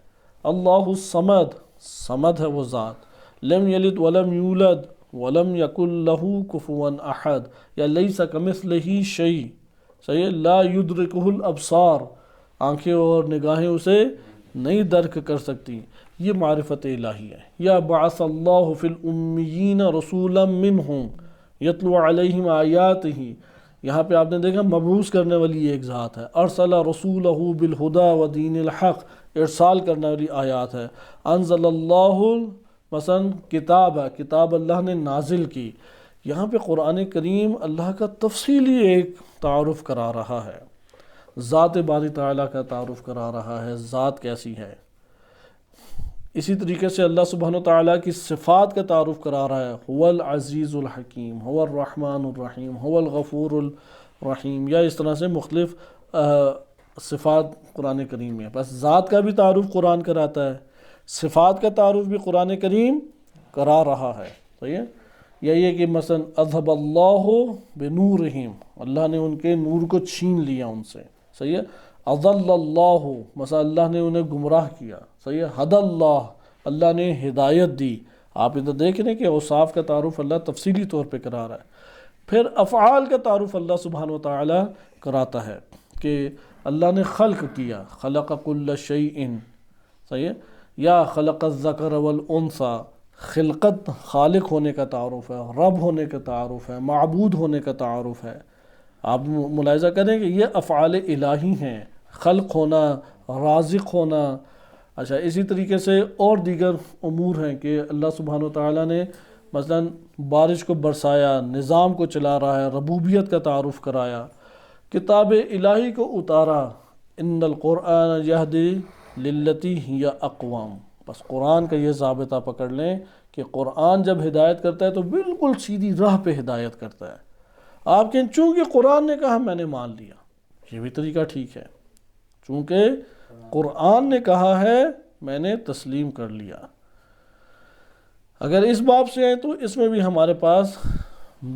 اللہ الصمد، صمد ہے وہ ذات، لم یلد ولم یولد ولم یکن لہ کفوا احد، یا لیس کمثلہ شیء، صحیح، لا یدرکہ الابصار، آنکھیں اور نگاہیں اسے نہیں درک کر سکتی۔ یہ معرفت الہی ہے۔ یا بعث اللہ فی الامیین رسولا منہم یتلو علیہم آیاتہ، یہاں پہ آپ نے دیکھا مبعوث کرنے والی ایک ذات ہے۔ ارسل رسولہ بالہدی ودین الحق، ارسال کرنے والی آیات ہے۔ انزل اللہ، مثلا کتاب ہے، کتاب اللہ نے نازل کی۔ یہاں پہ قرآن کریم اللہ کا تفصیلی ایک تعارف کرا رہا ہے، ذات باری تعالیٰ کا تعارف کرا رہا ہے، ذات کیسی ہے۔ اسی طریقے سے اللہ سبحانہ وتعالیٰ کی صفات کا تعارف کرا رہا ہے، هو العزیز الحکیم، هو الرحمن الرحیم، هو الغفور الرحیم، یا اس طرح سے مختلف صفات قرآن کریم میں۔ بس ذات کا بھی تعارف قرآن کراتا ہے، صفات کا تعارف بھی قرآن کریم کرا رہا ہے، صحیح ہے۔ یہی ہے کہ مثلا اذهب اللہ بنورہم، اللہ نے ان کے نور کو چھین لیا ان سے، صحیح ہے۔ اضل اللہ، مثلا اللہ نے انہیں گمراہ کیا، صحیح ہے۔ ہدی اللہ، اللہ نے ہدایت دی۔ آپ ادھر دیکھ رہے ہیں کہ اوصاف کا تعارف اللہ تفصیلی طور پہ کرا رہا ہے۔ پھر افعال کا تعارف اللہ سبحانہ وتعالی کراتا ہے کہ اللہ نے خلق کیا، خلق کل شیء، صحیح ہے۔ یا خلق الذکر والانثی، خلقت خالق ہونے کا تعارف ہے، رب ہونے کا تعارف ہے، معبود ہونے کا تعارف ہے۔ آپ ملاحظہ کریں کہ یہ افعال الہی ہیں، خلق ہونا، رازق ہونا۔ اچھا، اسی طریقے سے اور دیگر امور ہیں کہ اللہ سبحانہ وتعالیٰ نے مثلا بارش کو برسایا، نظام کو چلا رہا ہے، ربوبیت کا تعارف کرایا، کتاب الہی کو اتارا، ان القرآن یہدی للتی ہی اقوام۔ بس قرآن کا یہ ضابطہ پکڑ لیں کہ قرآن جب ہدایت کرتا ہے تو بالکل سیدھی راہ پہ ہدایت کرتا ہے۔ آپ کہیں چونکہ قرآن نے کہا میں نے مان لیا، یہ بھی طریقہ ٹھیک ہے، چونکہ قرآن نے کہا ہے میں نے تسلیم کر لیا۔ اگر اس باب سے ہیں تو اس میں بھی ہمارے پاس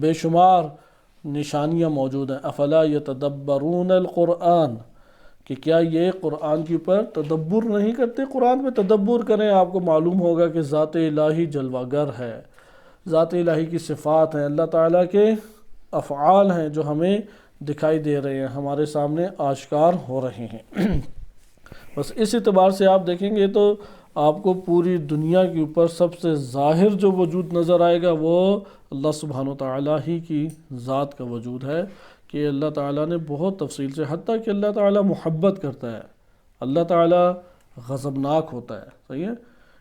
بے شمار نشانیاں موجود ہیں۔ افلا یتدبرون القرآن، کہ کیا یہ قرآن کے اوپر تدبر نہیں کرتے؟ قرآن پہ تدبر کریں، آپ کو معلوم ہوگا کہ ذات الہی جلوہ گر ہے، ذات الہی کی صفات ہیں، اللہ تعالیٰ کے افعال ہیں جو ہمیں دکھائی دے رہے ہیں، ہمارے سامنے آشکار ہو رہے ہیں۔ بس اس اعتبار سے آپ دیکھیں گے تو آپ کو پوری دنیا کے اوپر سب سے ظاہر جو وجود نظر آئے گا وہ اللہ سبحانہ وتعالیٰ ہی کی ذات کا وجود ہے، کہ اللہ تعالیٰ نے بہت تفصیل سے، حتیٰ کہ اللہ تعالیٰ محبت کرتا ہے، اللہ تعالیٰ غضبناک ہوتا ہے، صحیح ہے۔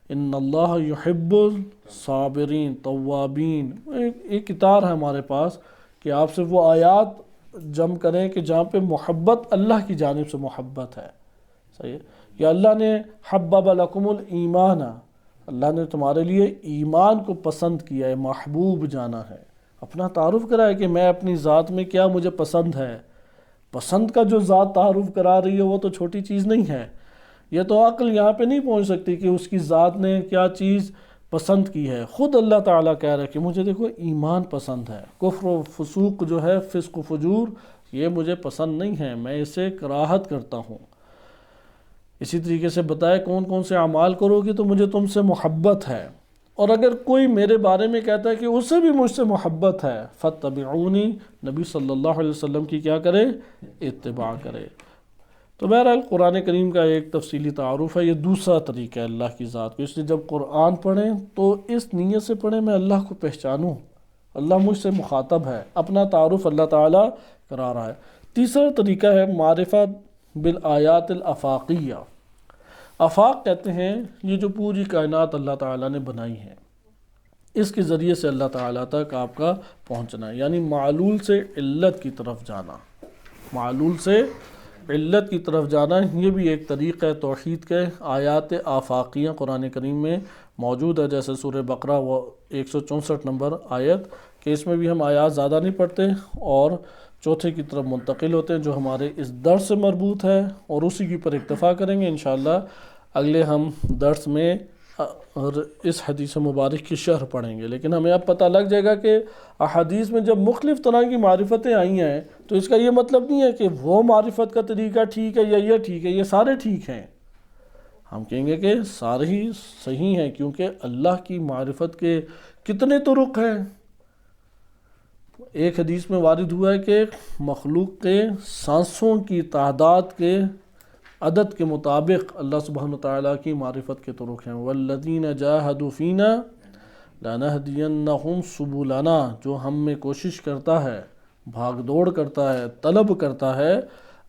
ان اللہ یحب الصابرین توابین، ایک کتاب ہے ہمارے پاس کہ آپ سے وہ آیات جمع کریں کہ جہاں پہ محبت اللہ کی جانب سے محبت ہے، صحیح ہے۔ یا اللہ نے حبب لکم الایمان، اللہ نے تمہارے لیے ایمان کو پسند کیا ہے، محبوب جانا ہے، اپنا تعارف کرا ہے کہ میں اپنی ذات میں کیا مجھے پسند ہے۔ پسند کا جو ذات تعارف کرا رہی ہے وہ تو چھوٹی چیز نہیں ہے، یہ تو عقل یہاں پہ نہیں پہنچ سکتی کہ اس کی ذات نے کیا چیز پسند کی ہے۔ خود اللہ تعالیٰ کہہ رہا ہے کہ مجھے دیکھو ایمان پسند ہے، کفر و فسوق جو ہے، فسق و فجور، یہ مجھے پسند نہیں ہے، میں اسے کراہت کرتا ہوں۔ اسی طریقے سے بتائے کون کون سے اعمال کرو گے تو مجھے تم سے محبت ہے، اور اگر کوئی میرے بارے میں کہتا ہے کہ اسے بھی مجھ سے محبت ہے، فاتبعونی، نبی صلی اللہ علیہ وسلم کی کیا کرے؟ اتباع کرے۔ تو بہرحال قرآن کریم کا ایک تفصیلی تعارف ہے، یہ دوسرا طریقہ ہے اللہ کی ذات کو، اس لیے جب قرآن پڑھیں تو اس نیت سے پڑھیں میں اللہ کو پہچانوں، اللہ مجھ سے مخاطب ہے، اپنا تعارف اللہ تعالیٰ کرا رہا ہے۔ تیسرا طریقہ ہے معرفت بالآیات الافاقیہ۔ آفاق کہتے ہیں یہ جو پوری کائنات اللہ تعالیٰ نے بنائی ہے، اس کے ذریعے سے اللہ تعالیٰ تک آپ کا پہنچنا ہے، یعنی معلول سے علت کی طرف جانا، معلول سے علت کی طرف جانا، یہ بھی ایک طریقہ ہے توحید کے۔ آیات آفاقیہ قرآن کریم میں موجود ہے، جیسے سورہ بقرہ وہ 164 نمبر آیت، کہ اس میں بھی ہم آیات زیادہ نہیں پڑھتے اور چوتھے کی طرف منتقل ہوتے ہیں جو ہمارے اس درس سے مربوط ہے، اور اسی کے اوپر اکتفا کریں گے انشاءاللہ۔ اگلے ہم درس میں اور اس حدیث مبارک کی شرح پڑھیں گے، لیکن ہمیں اب پتہ لگ جائے گا کہ احادیث میں جب مختلف طرح کی معرفتیں آئی ہیں تو اس کا یہ مطلب نہیں ہے کہ وہ معرفت کا طریقہ ٹھیک ہے یا یہ ٹھیک ہے، یہ سارے ٹھیک ہیں۔ ہم کہیں گے کہ سارے ہی صحیح ہیں، کیونکہ اللہ کی معرفت کے کتنے طرق ہیں۔ ایک حدیث میں وارد ہوا ہے کہ مخلوق کے سانسوں کی تعداد کے عدد کے مطابق اللہ سبحانہ وتعالیٰ کی معرفت کے طرق ہیں۔ والذین جاہدوا فینا لنہدینہم سبلنا، جو ہم میں کوشش کرتا ہے، بھاگ دوڑ کرتا ہے، طلب کرتا ہے،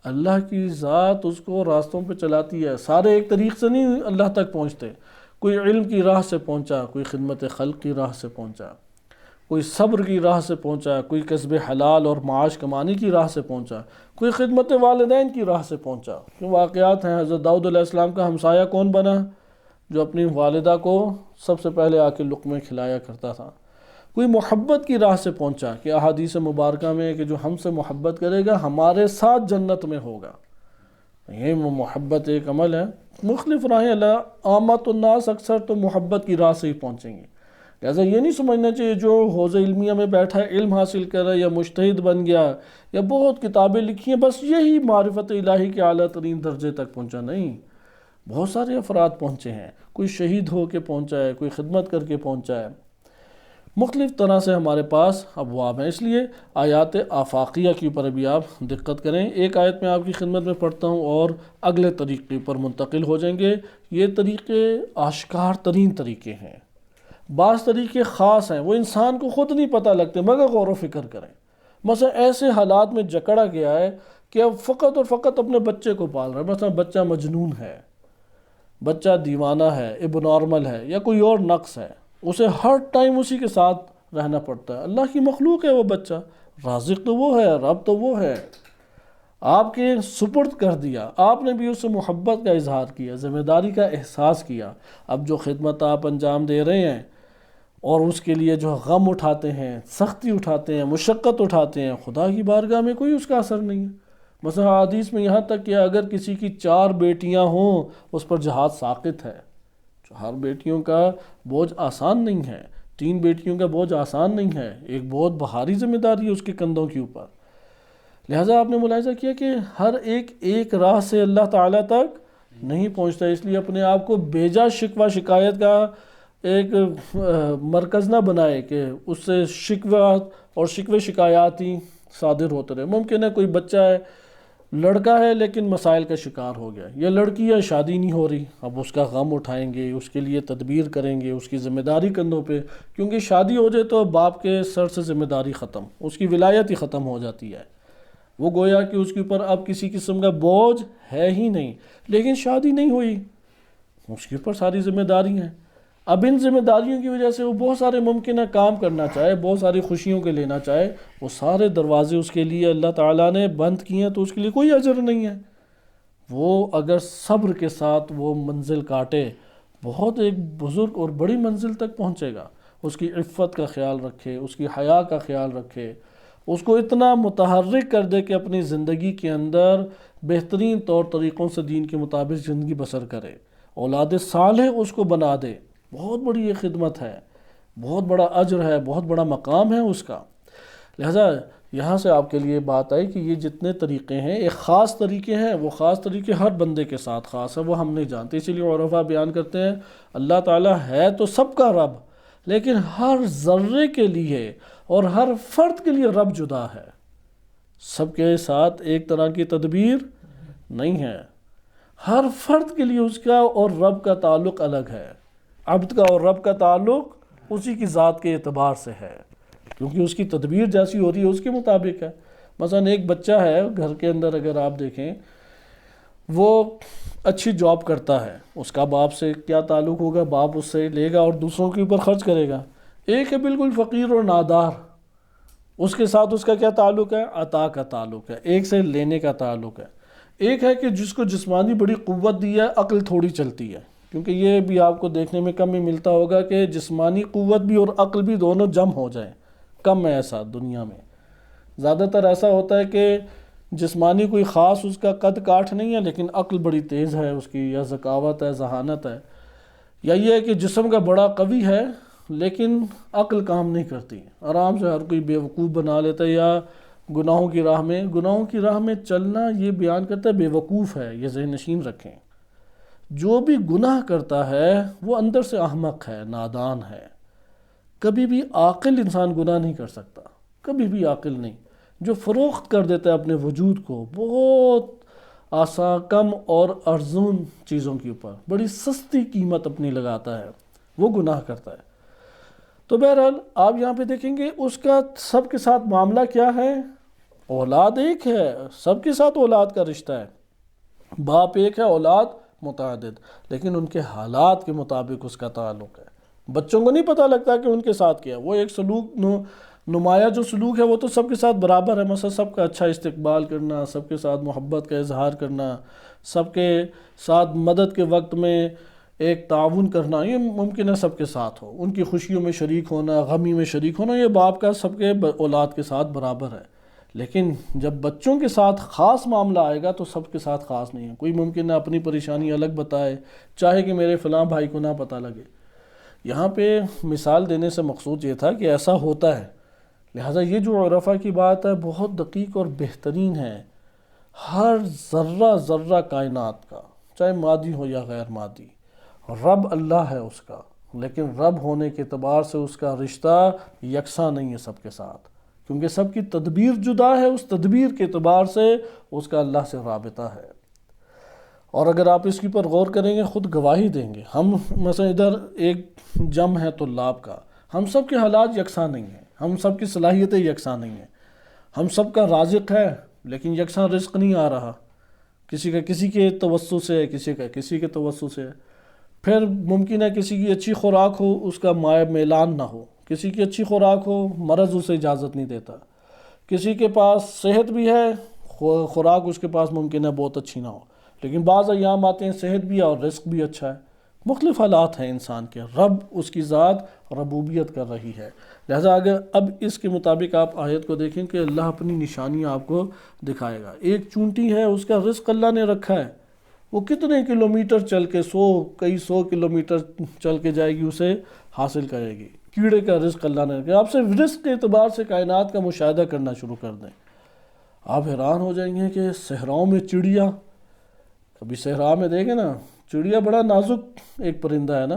اللہ کی ذات اس کو راستوں پہ چلاتی ہے۔ سارے ایک طریق سے نہیں اللہ تک پہنچتے، کوئی علم کی راہ سے پہنچا، کوئی خدمت خلق کی راہ سے پہنچا، کوئی صبر کی راہ سے پہنچا، کوئی کسب حلال اور معاش کمانے کی راہ سے پہنچا، کوئی خدمت والدین کی راہ سے پہنچا۔ کیوں واقعات ہیں، حضرت داؤد علیہ السلام کا ہمسایہ کون بنا؟ جو اپنی والدہ کو سب سے پہلے آ کے لقمے کھلایا کرتا تھا۔ کوئی محبت کی راہ سے پہنچا کہ احادیث مبارکہ میں کہ جو ہم سے محبت کرے گا ہمارے ساتھ جنت میں ہوگا، یہ محبت ایک عمل ہے۔ مختلف راہیں، اللہ عامت الناس اکثر تو محبت کی راہ سے ہی پہنچیں گے، لہٰذا یہ نہیں سمجھنا چاہیے جو حوض علمیہ میں بیٹھا ہے، علم حاصل کر رہا ہے یا مجتہد بن گیا یا بہت کتابیں لکھی ہیں، بس یہی معرفت الہی کے اعلیٰ ترین درجے تک پہنچا۔ نہیں، بہت سارے افراد پہنچے ہیں، کوئی شہید ہو کے پہنچا ہے، کوئی خدمت کر کے پہنچا ہے، مختلف طرح سے ہمارے پاس ابواب ہیں۔ اس لیے آیات آفاقیہ کے اوپر ابھی آپ دقت کریں۔ ایک آیت میں آپ کی خدمت میں پڑھتا ہوں اور اگلے طریقے پر منتقل ہو جائیں گے۔ یہ طریقے آشکار ترین طریقے ہیں، بعض طریقے خاص ہیں، وہ انسان کو خود نہیں پتہ لگتے مگر غور و فکر کریں۔ مثلا ایسے حالات میں جکڑا گیا ہے کہ اب فقط اور فقط اپنے بچے کو پال رہا ہے، مثلا بچہ مجنون ہے، بچہ دیوانہ ہے، اب نارمل ہے یا کوئی اور نقص ہے، اسے ہر ٹائم اسی کے ساتھ رہنا پڑتا ہے۔ اللہ کی مخلوق ہے وہ بچہ، رازق تو وہ ہے، رب تو وہ ہے، آپ کے سپرد کر دیا، آپ نے بھی اس سے محبت کا اظہار کیا، ذمہ داری کا احساس کیا۔ اب جو خدمت آپ انجام دے رہے ہیں اور اس کے لیے جو غم اٹھاتے ہیں، سختی اٹھاتے ہیں، مشقت اٹھاتے ہیں، خدا کی بارگاہ میں کوئی اس کا اثر نہیں ہے۔ مثلا حدیث میں یہاں تک کہ اگر کسی کی 4 بیٹیاں ہوں اس پر جہاد ساقط ہے۔ ہر بیٹیوں کا بوجھ آسان نہیں ہے، 3 بیٹیوں کا بوجھ آسان نہیں ہے، ایک بہت بھاری ذمہ داری ہے اس کے کندھوں کے اوپر۔ لہٰذا آپ نے ملاحظہ کیا کہ ہر ایک راہ سے اللہ تعالیٰ تک نہیں پہنچتا، اس لیے اپنے آپ کو بیجا شکوہ شکایت کا ایک مرکز نہ بنائے کہ اس سے شکوہ اور شکوے شکایات ہی صادر ہوتے رہے۔ ممکن ہے کوئی بچہ ہے، لڑکا ہے لیکن مسائل کا شکار ہو گیا، یا لڑکی ہے شادی نہیں ہو رہی، اب اس کا غم اٹھائیں گے، اس کے لیے تدبیر کریں گے، اس کی ذمہ داری کندھوں پہ، کیونکہ شادی ہو جائے تو باپ کے سر سے ذمہ داری ختم، اس کی ولایت ہی ختم ہو جاتی ہے، وہ گویا کہ اس کے اوپر اب کسی قسم کا بوجھ ہے ہی نہیں۔ لیکن شادی نہیں ہوئی، اس کے اوپر ساری ذمہ داری ہیں۔ اب ان ذمہ داریوں کی وجہ سے وہ بہت سارے ممکنہ کام کرنا چاہے، بہت ساری خوشیوں کے لینا چاہے، وہ سارے دروازے اس کے لیے اللہ تعالیٰ نے بند کیے ہیں، تو اس کے لیے کوئی اجر نہیں ہے۔ وہ اگر صبر کے ساتھ وہ منزل کاٹے، بہت ایک بزرگ اور بڑی منزل تک پہنچے گا۔ اس کی عفت کا خیال رکھے، اس کی حیا کا خیال رکھے، اس کو اتنا متحرک کر دے کہ اپنی زندگی کے اندر بہترین طور طریقوں سے دین کے مطابق زندگی بسر کرے، اولاد صالح اس کو بنا دے۔ بہت بڑی یہ خدمت ہے، بہت بڑا اجر ہے، بہت بڑا مقام ہے اس کا۔ لہذا یہاں سے آپ کے لیے بات آئی کہ یہ جتنے طریقے ہیں ایک خاص طریقے ہیں، وہ خاص طریقے ہر بندے کے ساتھ خاص ہے، وہ ہم نہیں جانتے۔ اسی لیے عرفا بیان کرتے ہیں اللہ تعالیٰ ہے تو سب کا رب، لیکن ہر ذرے کے لیے اور ہر فرد کے لیے رب جدا ہے، سب کے ساتھ ایک طرح کی تدبیر نہیں ہے۔ ہر فرد کے لیے اس کا اور رب کا تعلق الگ ہے۔ عبد کا اور رب کا تعلق اسی کی ذات کے اعتبار سے ہے، کیونکہ اس کی تدبیر جیسی ہو رہی ہے اس کے مطابق ہے۔ مثلا ایک بچہ ہے گھر کے اندر، اگر آپ دیکھیں وہ اچھی جاب کرتا ہے، اس کا باپ سے کیا تعلق ہوگا؟ باپ اس سے لے گا اور دوسروں کے اوپر خرچ کرے گا۔ ایک ہے بالکل فقیر اور نادار، اس کے ساتھ اس کا کیا تعلق ہے؟ عطا کا تعلق ہے، ایک سے لینے کا تعلق ہے۔ ایک ہے کہ جس کو جسمانی بڑی قوت دی ہے، عقل تھوڑی چلتی ہے، کیونکہ یہ بھی آپ کو دیکھنے میں کم ہی ملتا ہوگا کہ جسمانی قوت بھی اور عقل بھی دونوں جم ہو جائیں، کم ہے ایسا دنیا میں۔ زیادہ تر ایسا ہوتا ہے کہ جسمانی کوئی خاص اس کا قد کاٹھ نہیں ہے، لیکن عقل بڑی تیز ہے اس کی، یا ذکاوت ہے، ذہانت ہے، یا یہ ہے کہ جسم کا بڑا قوی ہے لیکن عقل کام نہیں کرتی، آرام سے ہر کوئی بیوقوف بنا لیتا ہے، یا گناہوں کی راہ میں چلنا یہ بیان کرتا ہے بیوقوف ہے۔ یہ ذہن نشین رکھیں، جو بھی گناہ کرتا ہے وہ اندر سے احمق ہے، نادان ہے۔ کبھی بھی عاقل انسان گناہ نہیں کر سکتا، کبھی بھی عاقل نہیں۔ جو فروخت کر دیتا ہے اپنے وجود کو بہت آسان، کم اور ارزون چیزوں کے اوپر، بڑی سستی قیمت اپنی لگاتا ہے، وہ گناہ کرتا ہے۔ تو بہرحال آپ یہاں پہ دیکھیں گے اس کا سب کے ساتھ معاملہ کیا ہے؟ اولاد ایک ہے، سب کے ساتھ اولاد کا رشتہ ہے، باپ ایک ہے، اولاد متعدد، لیکن ان کے حالات کے مطابق اس کا تعلق ہے۔ بچوں کو نہیں پتہ لگتا کہ ان کے ساتھ کیا ہے، وہ ایک سلوک نمایاں جو سلوک ہے وہ تو سب کے ساتھ برابر ہے، مثلا سب کا اچھا استقبال کرنا، سب کے ساتھ محبت کا اظہار کرنا، سب کے ساتھ مدد کے وقت میں ایک تعاون کرنا، یہ ممکن ہے سب کے ساتھ ہو، ان کی خوشیوں میں شریک ہونا، غمی میں شریک ہونا، یہ باپ کا سب کے اولاد کے ساتھ برابر ہے۔ لیکن جب بچوں کے ساتھ خاص معاملہ آئے گا تو سب کے ساتھ خاص نہیں ہے، کوئی ممکن ہے اپنی پریشانی الگ بتائے، چاہے کہ میرے فلاں بھائی کو نہ پتہ لگے۔ یہاں پہ مثال دینے سے مقصود یہ تھا کہ ایسا ہوتا ہے، لہٰذا یہ جو عرفہ کی بات ہے بہت دقیق اور بہترین ہے۔ ہر ذرہ ذرہ کائنات کا، چاہے مادی ہو یا غیر مادی، رب اللہ ہے اس کا، لیکن رب ہونے کے اعتبار سے اس کا رشتہ یکساں نہیں ہے سب کے ساتھ، کیونکہ سب کی تدبیر جدا ہے، اس تدبیر کے اعتبار سے اس کا اللہ سے رابطہ ہے۔ اور اگر آپ اس کی پر غور کریں گے خود گواہی دیں گے۔ ہم مثلا ادھر ایک جم ہے طلاب کا، ہم سب کے حالات یکساں نہیں ہیں، ہم سب کی صلاحیتیں یکساں نہیں ہیں، ہم سب کا رازق ہے لیکن یکساں رزق نہیں آ رہا، کسی کا کسی کے توسط سے ہے، کسی کا کسی کے توسط سے ہے۔ پھر ممکن ہے کسی کی اچھی خوراک ہو، اس کا مائع میلان نہ ہو، کسی کی اچھی خوراک ہو، مرض اسے اجازت نہیں دیتا، کسی کے پاس صحت بھی ہے، خوراک اس کے پاس ممکن ہے بہت اچھی نہ ہو، لیکن بعض ایام آتے ہیں صحت بھی ہے اور رزق بھی اچھا ہے۔ مختلف حالات ہیں انسان کے، رب اس کی ذات ربوبیت کر رہی ہے۔ لہذا اگر اب اس کے مطابق آپ آیت کو دیکھیں کہ اللہ اپنی نشانیاں آپ کو دکھائے گا۔ ایک چونٹی ہے، اس کا رزق اللہ نے رکھا ہے، وہ کتنے کلومیٹر چل کے کئی سو کلومیٹر چل کے جائے گی، اسے حاصل کرے گی۔ کیڑے کا رزق اللہ نے رکھا ہے۔ آپ صرف رزق کے اعتبار سے کائنات کا مشاہدہ کرنا شروع کر دیں، آپ حیران ہو جائیں گے کہ صحراؤں میں چڑیا، کبھی صحرا میں دیکھیں نا، چڑیا بڑا نازک ایک پرندہ ہے نا،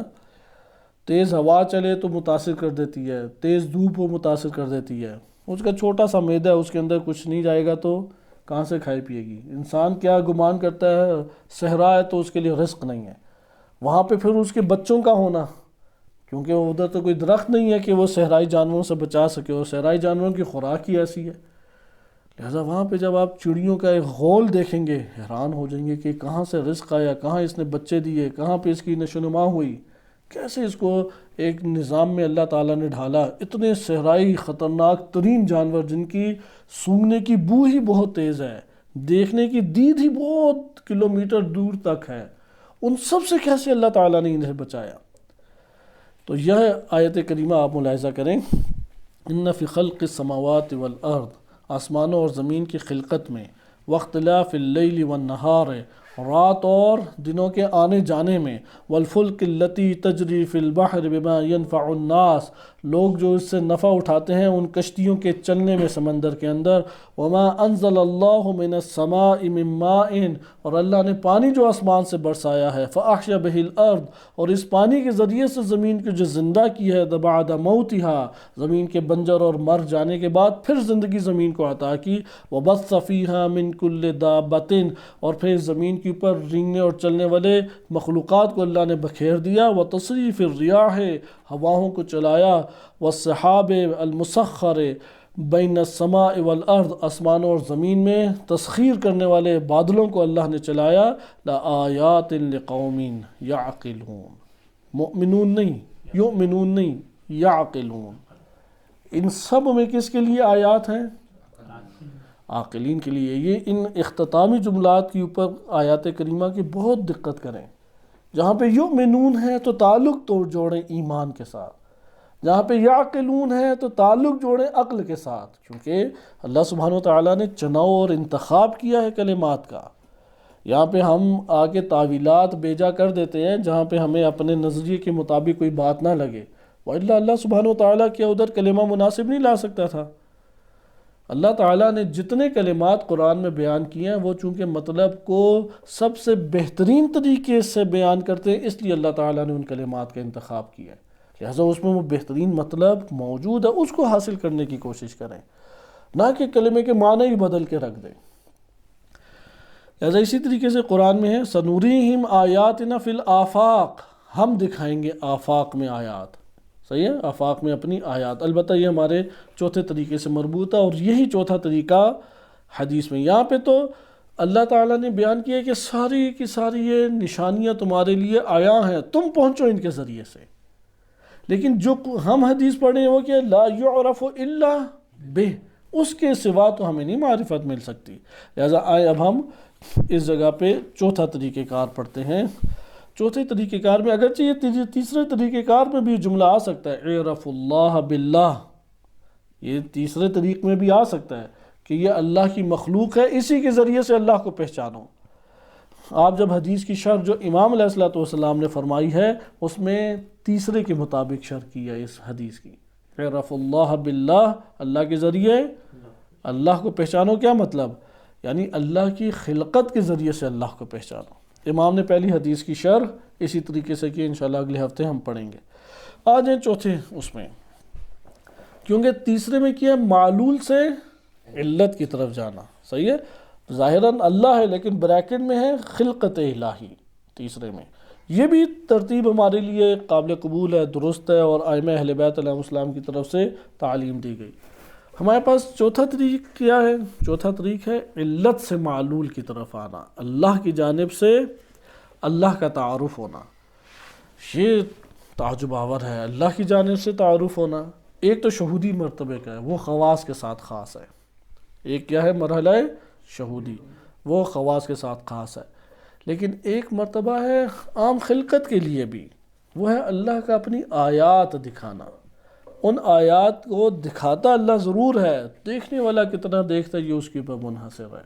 تیز ہوا چلے تو متاثر کر دیتی ہے، تیز دھوپ وہ متاثر کر دیتی ہے، اس کا چھوٹا سا معدہ ہے، اس کے اندر کچھ نہیں جائے گا تو کہاں سے کھائے پیے گی۔ انسان کیا گمان کرتا ہے صحرا ہے تو اس کے لیے رزق نہیں ہے، وہاں پہ پھر اس کے بچوں کا ہونا، کیونکہ ادھر تو کوئی درخت نہیں ہے کہ وہ صحرائی جانوروں سے بچا سکے، اور صحرائی جانوروں کی خوراک ہی ایسی ہے۔ لہٰذا وہاں پہ جب آپ چڑیوں کا ایک غول دیکھیں گے حیران ہو جائیں گے کہ کہاں سے رزق آیا، کہاں اس نے بچے دیے، کہاں پہ اس کی نشو و نما ہوئی، کیسے اس کو ایک نظام میں اللہ تعالیٰ نے ڈھالا۔ اتنے صحرائی خطرناک ترین جانور جن کی سونگنے کی بو ہی بہت تیز ہے، دیکھنے کی دید ہی بہت کلومیٹر دور تک ہے، ان سب سے کیسے اللہ تعالیٰ نے انہیں بچایا۔ تو یہ آیت کریمہ آپ ملاحظہ کریں، ان فی خلق السماوات والارض، آسمانوں اور زمین کی خلقت میں، واختلاف اللیل والنہار، رات اور دنوں کے آنے جانے میں، والفلک التی تجری فی البحر بما ينفع الناس، لوگ جو اس سے نفع اٹھاتے ہیں ان کشتیوں کے چلنے میں سمندر کے اندر، وما انزل اللہ من السماء من ماء، اور اللہ نے پانی جو آسمان سے برسایا ہے، فاحیا بہ الارض، اور اس پانی کے ذریعے سے زمین کو جو زندہ کی ہے، بعد موتها، زمین کے بنجر اور مر جانے کے بعد پھر زندگی زمین کو عطا کی، وبث فیہا من کل دابۃ، اور پھر زمین کے اوپر رینگنے اور چلنے والے مخلوقات کو اللہ نے بکھیر دیا، وتصریف الریاح، ہواؤں کو چلایا، والسحاب المسخر بین السماء والارض، آسمانوں اور زمین میں تسخیر کرنے والے بادلوں کو اللہ نے چلایا، لآیات لقوم یعقلون، مؤمنون نہیں، یؤمنون نہیں، یعقلون، ان سب میں کس کے لیے آیات ہیں؟ عاقلین کے لیے۔ یہ ان اختتامی جملات کے اوپر آیات کریمہ کی بہت دقت کریں۔ جہاں پہ یؤمنون ہے تو تعلق تو جوڑیں ایمان کے ساتھ، جہاں پہ یعقلون ہے تو تعلق جوڑیں عقل کے ساتھ، کیونکہ اللہ سبحانہ وتعالیٰ نے چناؤ اور انتخاب کیا ہے کلمات کا۔ یہاں پہ ہم آگے تعویلات بیجا کر دیتے ہیں جہاں پہ ہمیں اپنے نظریے کے مطابق کوئی بات نہ لگے، وَإِلَّا اللہ سبحانہ وتعالیٰ کیا ادھر کلمہ مناسب نہیں لا سکتا تھا؟ اللہ تعالیٰ نے جتنے کلمات قرآن میں بیان کیے ہیں وہ چونکہ مطلب کو سب سے بہترین طریقے سے بیان کرتے ہیں، اس لیے اللہ تعالیٰ نے ان کلمات کا انتخاب کیا ہے، لہٰذا اس میں وہ بہترین مطلب موجود ہے، اس کو حاصل کرنے کی کوشش کریں، نہ کہ کلمے کے معنی ہی بدل کے رکھ دیں۔ لہٰذا اسی طریقے سے قرآن میں ہے سنوریہم آیاتنا فی الآفاق، ہم دکھائیں گے آفاق میں آیات، صحیح ہے، آفاق میں اپنی آیات۔ البتہ یہ ہمارے چوتھے طریقے سے مربوط ہے، اور یہی چوتھا طریقہ حدیث میں، یہاں پہ تو اللہ تعالیٰ نے بیان کیا کہ ساری کی ساری یہ نشانیاں تمہارے لیے آیا ہیں، تم پہنچو ان کے ذریعے سے، لیکن جو ہم حدیث پڑھیں وہ کہ لا یعرف الا بہ، اس کے سوا تو ہمیں نہیں معرفت مل سکتی۔ لہٰذا آئے اب ہم اس جگہ پہ چوتھا طریقہ کار پڑھتے ہیں۔ چوتھے طریقہ کار میں اگرچہ یہ تیسرے طریقہ کار میں بھی جملہ آ سکتا ہے، اعرف اللہ باللہ، یہ تیسرے طریق میں بھی آ سکتا ہے کہ یہ اللہ کی مخلوق ہے، اسی کے ذریعے سے اللہ کو پہچانو۔ آپ جب حدیث کی شرح جو امام علیہ الصلوۃ والسلام نے فرمائی ہے اس میں تیسرے کے مطابق شرح کی ہے اس حدیث کی، اعرف اللہ باللہ، اللہ کے ذریعے اللہ کو پہچانو۔ کیا مطلب؟ یعنی اللہ کی خلقت کے ذریعے سے اللہ کو پہچانو۔ امام نے پہلی حدیث کی شرح اسی طریقے سے کی، انشاءاللہ اگلے ہفتے ہم پڑھیں گے۔ آ جائیں چوتھے اس میں، کیونکہ تیسرے میں کیا ہے معلول سے علت کی طرف جانا، صحیح ہے، ظاہراً اللہ ہے لیکن بریکٹ میں ہے خلقت الہی تیسرے میں۔ یہ بھی ترتیب ہمارے لیے قابل قبول ہے، درست ہے، اور ائمہ اہل بیت علیہ السلام کی طرف سے تعلیم دی گئی۔ ہمارے پاس چوتھا طریق کیا ہے؟ چوتھا طریق ہے علت سے معلول کی طرف آنا، اللہ کی جانب سے اللہ کا تعارف ہونا۔ یہ تعجب آور ہے، اللہ کی جانب سے تعارف ہونا۔ ایک تو شہودی مرتبے کا ہے، وہ خواص کے ساتھ خاص ہے۔ ایک کیا ہے؟ مرحلہ شہودی، وہ خواص کے ساتھ خاص ہے۔ لیکن ایک مرتبہ ہے عام خلقت کے لیے بھی، وہ ہے اللہ کا اپنی آیات دکھانا۔ ان آیات کو دکھاتا اللہ ضرور ہے، دیکھنے والا کتنا دیکھتا ہے یہ اس کے اوپر منحصر ہے۔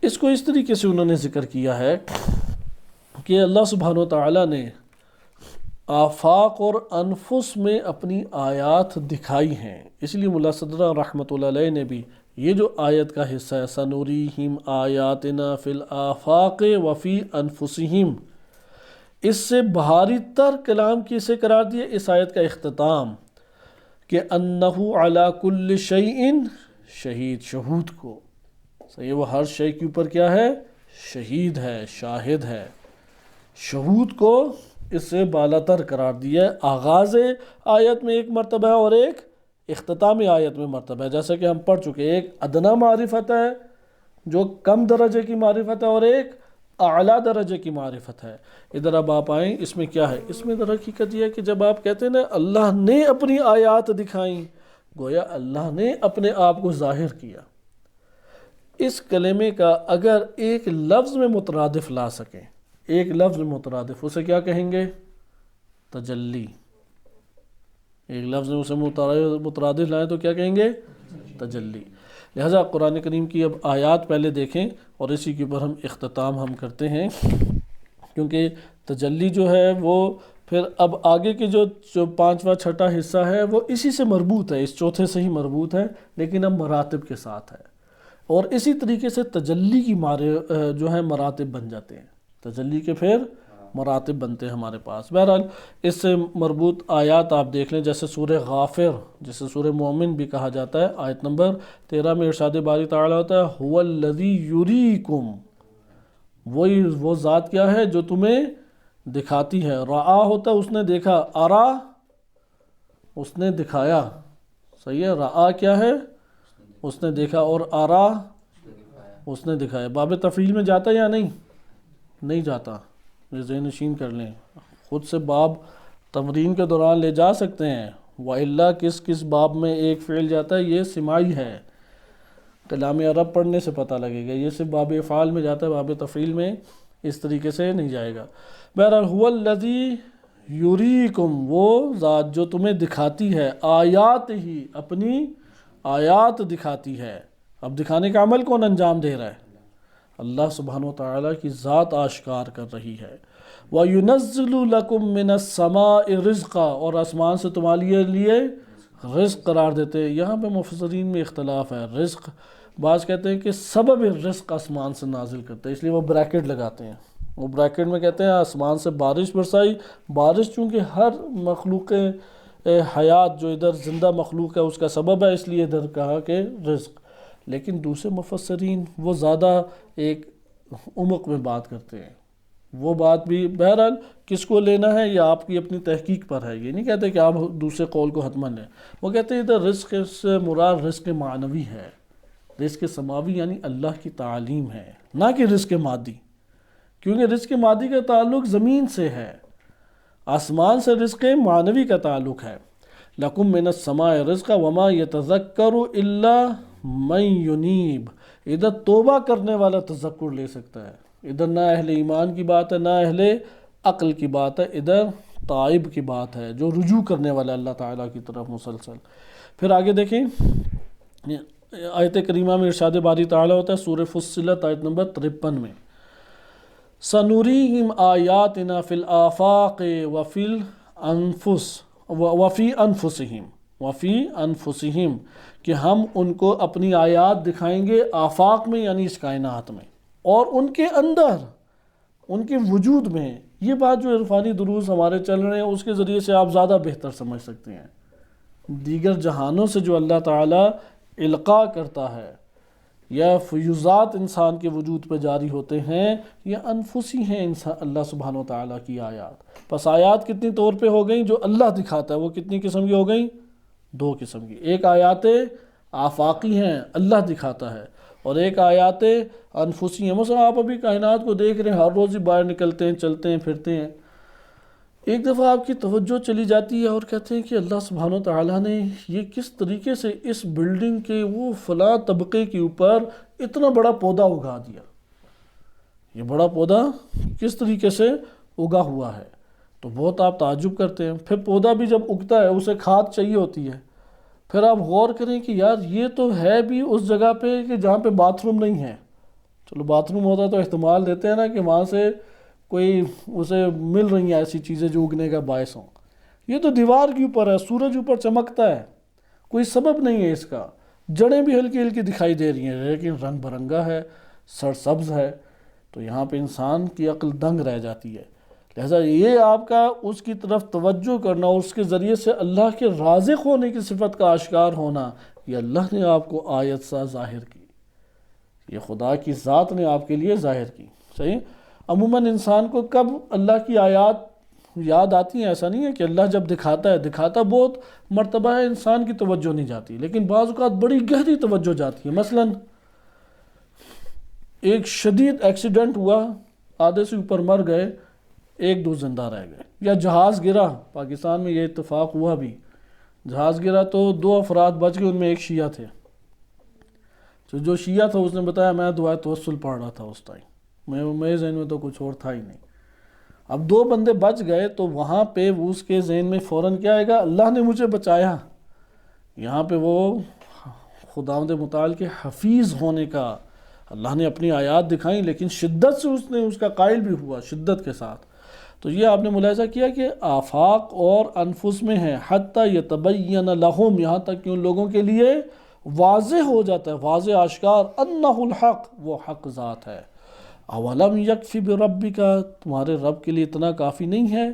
اس کو اس طریقے سے انہوں نے ذکر کیا ہے کہ اللہ سبحانہ وتعالیٰ نے آفاق اور انفس میں اپنی آیات دکھائی ہیں، اس لیے ملا صدرہ رحمۃ اللہ علیہ نے بھی یہ جو آیت کا حصہ ہے سنوریہم آیاتنا فی الآفاق وفی انفسہم، اس سے بہاری تر کلام کی سے قرار دیا اس آیت کا اختتام کہ انہو علی کل شیء شہید، شہود کو، صحیح، وہ ہر شے کے اوپر کیا ہے؟ شہید ہے، شاہد ہے۔ شہود کو اس سے بالاتر قرار دیا ہے۔ آغاز آیت میں ایک مرتبہ ہے اور ایک اختتامی آیت میں مرتبہ ہے، جیسا کہ ہم پڑھ چکے، ایک ادنا معرفت ہے جو کم درجے کی معرفت ہے، اور ایک اعلیٰ درجے کی معرفت ہے۔ ادھر اب آپ آئیں، اس میں کیا ہے؟ اس میں در حقیقت یہ ہے کہ جب آپ کہتے ہیں نا اللہ نے اپنی آیات دکھائیں، گویا اللہ نے اپنے آپ کو ظاہر کیا۔ اس کلمے کا اگر ایک لفظ میں مترادف لا سکیں، ایک لفظ میں مترادف، اسے کیا کہیں گے؟ تجلی۔ ایک لفظ میں اسے مترادف لائیں تو کیا کہیں گے؟ تجلی۔ لہٰذا قرآن کریم کی اب آیات پہلے دیکھیں اور اسی کے اوپر ہم اختتام ہم کرتے ہیں، کیونکہ تجلی جو ہے وہ پھر اب آگے کے جو پانچواں چھٹا حصہ ہے وہ اسی سے مربوط ہے، اس چوتھے سے ہی مربوط ہے، لیکن اب مراتب کے ساتھ ہے، اور اسی طریقے سے تجلی کی جو ہے مراتب بن جاتے ہیں، تجلی کے پھر مراتب بنتے ہیں ہمارے پاس۔ بہرحال اس سے مربوط آیات آپ دیکھ لیں، جیسے سورہ غافر، جسے سورہ مومن بھی کہا جاتا ہے، آیت نمبر 13 میں ارشاد باری تعالیٰ ہوتا ہے هو الذی یریکم، وہی وہ ذات کیا ہے جو تمہیں دکھاتی ہے۔ رعا ہوتا ہے اس نے دیکھا، ارا اس نے دکھایا، صحیح ہے، رعا کیا ہے اس نے دیکھا، اور ارا اس نے دکھایا۔ باب تفعیل میں جاتا یا نہیں جاتا؟ یہ ذہن نشین کر لیں، خود سے باب تمرین کے دوران لے جا سکتے ہیں، وَإِلَّا کس باب میں ایک فعل جاتا ہے، یہ سماعی ہے، کلام عرب پڑھنے سے پتہ لگے گا، یہ صرف باب افعال میں جاتا ہے، باب تفعیل میں اس طریقے سے نہیں جائے گا۔ بہرحال هو الذی یریکم، وہ ذات جو تمہیں دکھاتی ہے، آیات ہی، اپنی آیات دکھاتی ہے۔ اب دکھانے کا عمل کون انجام دے رہا ہے؟ اللہ سبحانہ وتعالیٰ کی ذات آشکار کر رہی ہے۔ وَيُنَزِّلُ لَكُم مِّنَ السَّمَاءِ رِزْقًا، اور آسمان سے تمہارے لیے رزق قرار دیتے ہیں۔ یہاں پہ مفسرین میں اختلاف ہے، رزق بعض کہتے ہیں کہ سبب رزق آسمان سے نازل کرتے ہیں، اس لیے وہ بریکٹ لگاتے ہیں، وہ بریکٹ میں کہتے ہیں آسمان سے بارش برسائی، بارش چونکہ ہر مخلوق حیات جو ادھر زندہ مخلوق ہے اس کا سبب ہے، اس لیے ادھر کہا کہ رزق۔ لیکن دوسرے مفسرین وہ زیادہ ایک عمق میں بات کرتے ہیں، وہ بات بھی بہرحال کس کو لینا ہے یہ آپ کی اپنی تحقیق پر ہے، یہ نہیں کہتے کہ آپ دوسرے قول کو حتماً لیں۔ وہ کہتے ہیں ادھر رزق سے مراد رزق معنوی ہے، رزق سماوی یعنی اللہ کی تعلیم ہے، نہ کہ رزق مادی، کیونکہ رزق مادی کا تعلق زمین سے ہے، آسمان سے رزق معنوی کا تعلق ہے۔ لَكُم مِّنَ السَّمَاءِ رِزْقًا وَمَا يَتَذَكَّرُ إِلَّا مَن يُنِيبُ، ادھر توبہ کرنے والا تذکر لے سکتا ہے، ادھر نہ اہل ایمان کی بات ہے، نہ اہل عقل کی بات ہے، ادھر تائب کی بات ہے، جو رجوع کرنے والا اللہ تعالیٰ کی طرف مسلسل۔ پھر آگے دیکھیں آیت کریمہ میں ارشاد باری تعالیٰ ہوتا ہے سورہ فصلت آیت نمبر 53 میں، سَنُرِيهِمْ آيَاتِنَا فِي الْآفَاقِ وَفِي أَنفُسِهِمْ، کہ ہم ان کو اپنی آیات دکھائیں گے آفاق میں یعنی اس کائنات میں، اور ان کے اندر، ان کے وجود میں۔ یہ بات جو عرفانی دروس ہمارے چل رہے ہیں اس کے ذریعے سے آپ زیادہ بہتر سمجھ سکتے ہیں، دیگر جہانوں سے جو اللہ تعالیٰ القاء کرتا ہے یا فیوزات انسان کے وجود پہ جاری ہوتے ہیں، یہ انفسی ہیں اللہ سبحانہ وتعالیٰ کی آیات۔ پس آیات کتنی طور پہ ہو گئیں جو اللہ دکھاتا ہے، وہ کتنی قسم کی ہو گئیں؟ 2 قسم کی، ایک آیات آفاقی ہیں اللہ دکھاتا ہے، اور ایک آیات انفسی ہیں۔ مثلا آپ ابھی کائنات کو دیکھ رہے ہیں، ہر روز ہی باہر نکلتے ہیں، چلتے ہیں، پھرتے ہیں، ایک دفعہ آپ کی توجہ چلی جاتی ہے اور کہتے ہیں کہ اللہ سبحانہ وتعالیٰ نے یہ کس طریقے سے اس بلڈنگ کے وہ فلاں طبقے کے اوپر اتنا بڑا پودا اگا دیا، یہ بڑا پودا کس طریقے سے اگا ہوا ہے، تو بہت آپ تعجب کرتے ہیں۔ پھر پودا بھی جب اگتا ہے اسے کھاد چاہیے ہوتی ہے، پھر آپ غور کریں کہ یار یہ تو ہے بھی اس جگہ پہ کہ جہاں پہ باتھ روم نہیں ہے، چلو باتھ روم ہوتا تو احتمال دیتے ہیں نا کہ وہاں سے کوئی اسے مل رہی ہیں ایسی چیزیں جو اگنے کا باعث ہوں، یہ تو دیوار کے اوپر ہے، سورج اوپر چمکتا ہے، کوئی سبب نہیں ہے اس کا، جڑیں بھی ہلکی ہلکی دکھائی دے رہی ہیں لیکن رنگ برنگا ہے، سرسبز ہے، تو یہاں پہ انسان کی عقل دنگ رہ جاتی ہے۔ لہذا یہ آپ کا اس کی طرف توجہ کرنا اور اس کے ذریعے سے اللہ کے رازق ہونے کی صفت کا آشکار ہونا، یہ اللہ نے آپ کو آیت سا ظاہر کی، یہ خدا کی ذات نے آپ کے لیے ظاہر کی۔ صحیح؟ عموماً انسان کو کب اللہ کی آیات یاد آتی ہیں، ایسا نہیں ہے کہ اللہ جب دکھاتا بہت مرتبہ ہے انسان کی توجہ نہیں جاتی، لیکن بعض اوقات بڑی گہری توجہ جاتی ہے۔ مثلا ایک شدید ایکسیڈنٹ ہوا، آدھے سے اوپر مر گئے، 1-2 زندہ رہ گئے، یا جہاز گرا، پاکستان میں یہ اتفاق ہوا بھی، جہاز گرا تو 2 افراد بچ گئے، ان میں ایک شیعہ تھے، تو جو شیعہ تھا اس نے بتایا میں دعائے توسل پڑھ رہا تھا اس ٹائم، میرے ذہن میں تو کچھ اور تھا ہی نہیں۔ اب 2 بندے بچ گئے تو وہاں پہ اس کے ذہن میں فوراً کیا آئے گا؟ اللہ نے مجھے بچایا۔ یہاں پہ وہ خداوند متعال کے حفیظ ہونے کا اللہ نے اپنی آیات دکھائیں، لیکن شدت سے اس نے اس کا قائل بھی ہوا، شدت کے ساتھ۔ تو یہ آپ نے ملاحظہ کیا کہ آفاق اور انفس میں ہے، حتیٰ یتبین لہم، یہاں تک کہ ان لوگوں کے لیے واضح ہو جاتا ہے، واضح آشکار، انہ الحق، وہ حق ذات ہے۔ اولم یکفی بربک، تمہارے رب کے لیے اتنا کافی نہیں ہے،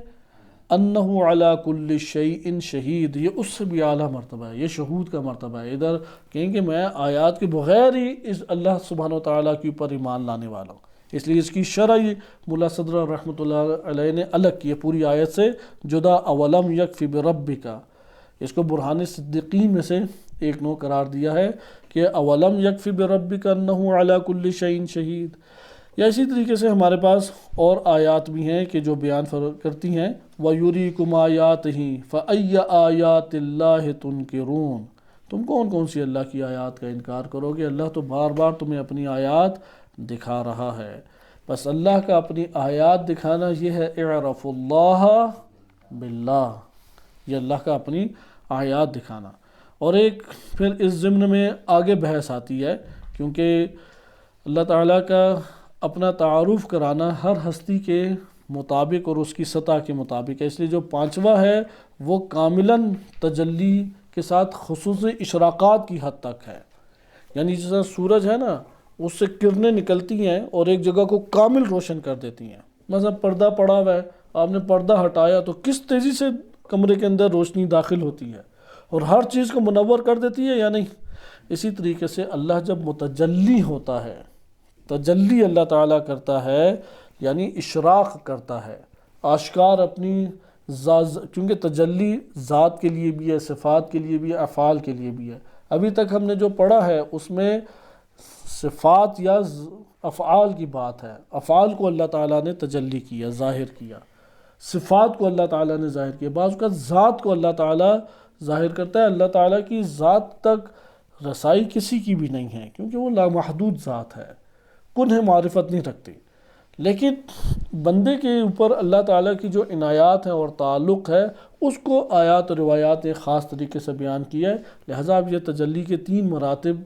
انہ علی کل شیء شہید، یہ اس سے بھی اعلیٰ مرتبہ ہے، یہ شہود کا مرتبہ ہے۔ ادھر کہیں کہ میں آیات کے بغیر ہی اس اللہ سبحانہ وتعالیٰ کے اوپر ایمان لانے والا ہوں، اس لیے اس کی شرح ملا صدر رحمۃ اللہ علیہ نے الگ کی ہے، پوری آیت سے جدا۔ اولم یکفی بربک، اس کو برہان صدیقین میں سے ایک نوع قرار دیا ہے کہ اولم یکفی بربک انہ علی کل شیء شہید۔ یا اسی طریقے سے ہمارے پاس اور آیات بھی ہیں کہ جو بیان کرتی ہیں وَيُرِيكُمْ آيَاتِهِ فَأَيَّ آيَاتِ اللَّهِ تُنْكِرُونَ، تم کون کون سی اللہ کی آیات کا انکار کرو گے؟ اللہ تو بار بار تمہیں اپنی آیات دکھا رہا ہے۔ بس اللہ کا اپنی آیات دکھانا یہ ہے اعرف اللہ باللہ، یہ اللہ کا اپنی آیات دکھانا۔ اور ایک پھر اس ضمن میں آگے بحث آتی ہے، کیونکہ اللہ تعالیٰ کا اپنا تعارف کرانا ہر ہستی کے مطابق اور اس کی سطح کے مطابق ہے، اس لیے جو پانچواں ہے وہ کاملاً تجلی کے ساتھ خصوصی اشراقات کی حد تک ہے، یعنی جیسا سورج ہے نا، اس سے کرنیں نکلتی ہیں اور ایک جگہ کو کامل روشن کر دیتی ہیں۔ مثلا پردہ پڑا ہوا ہے، آپ نے پردہ ہٹایا تو کس تیزی سے کمرے کے اندر روشنی داخل ہوتی ہے اور ہر چیز کو منور کر دیتی ہے یا نہیں؟ اسی طریقے سے اللہ جب متجلی ہوتا ہے، تجلی اللہ تعالیٰ کرتا ہے یعنی اشراق کرتا ہے، آشکار اپنی ذات، کیونکہ تجلی ذات کے لیے بھی ہے، صفات کے لیے بھی ہے، افعال کے لیے بھی ہے۔ ابھی تک ہم نے جو پڑھا ہے اس میں صفات یا افعال کی بات ہے، افعال کو اللہ تعالیٰ نے تجلی کیا، ظاہر کیا، صفات کو اللہ تعالیٰ نے ظاہر کیا، بعض اوقات ذات کو اللہ تعالیٰ ظاہر کرتا ہے۔ اللہ تعالیٰ کی ذات تک رسائی کسی کی بھی نہیں ہے، کیونکہ وہ لامحدود ذات ہے، کنہ معرفت نہیں رکھتی، لیکن بندے کے اوپر اللہ تعالیٰ کی جو عنایات ہیں اور تعلق ہے اس کو آیات و روایات ایک خاص طریقے سے بیان کیا ہے۔ لہٰذا آپ یہ تجلی کے 3 مراتب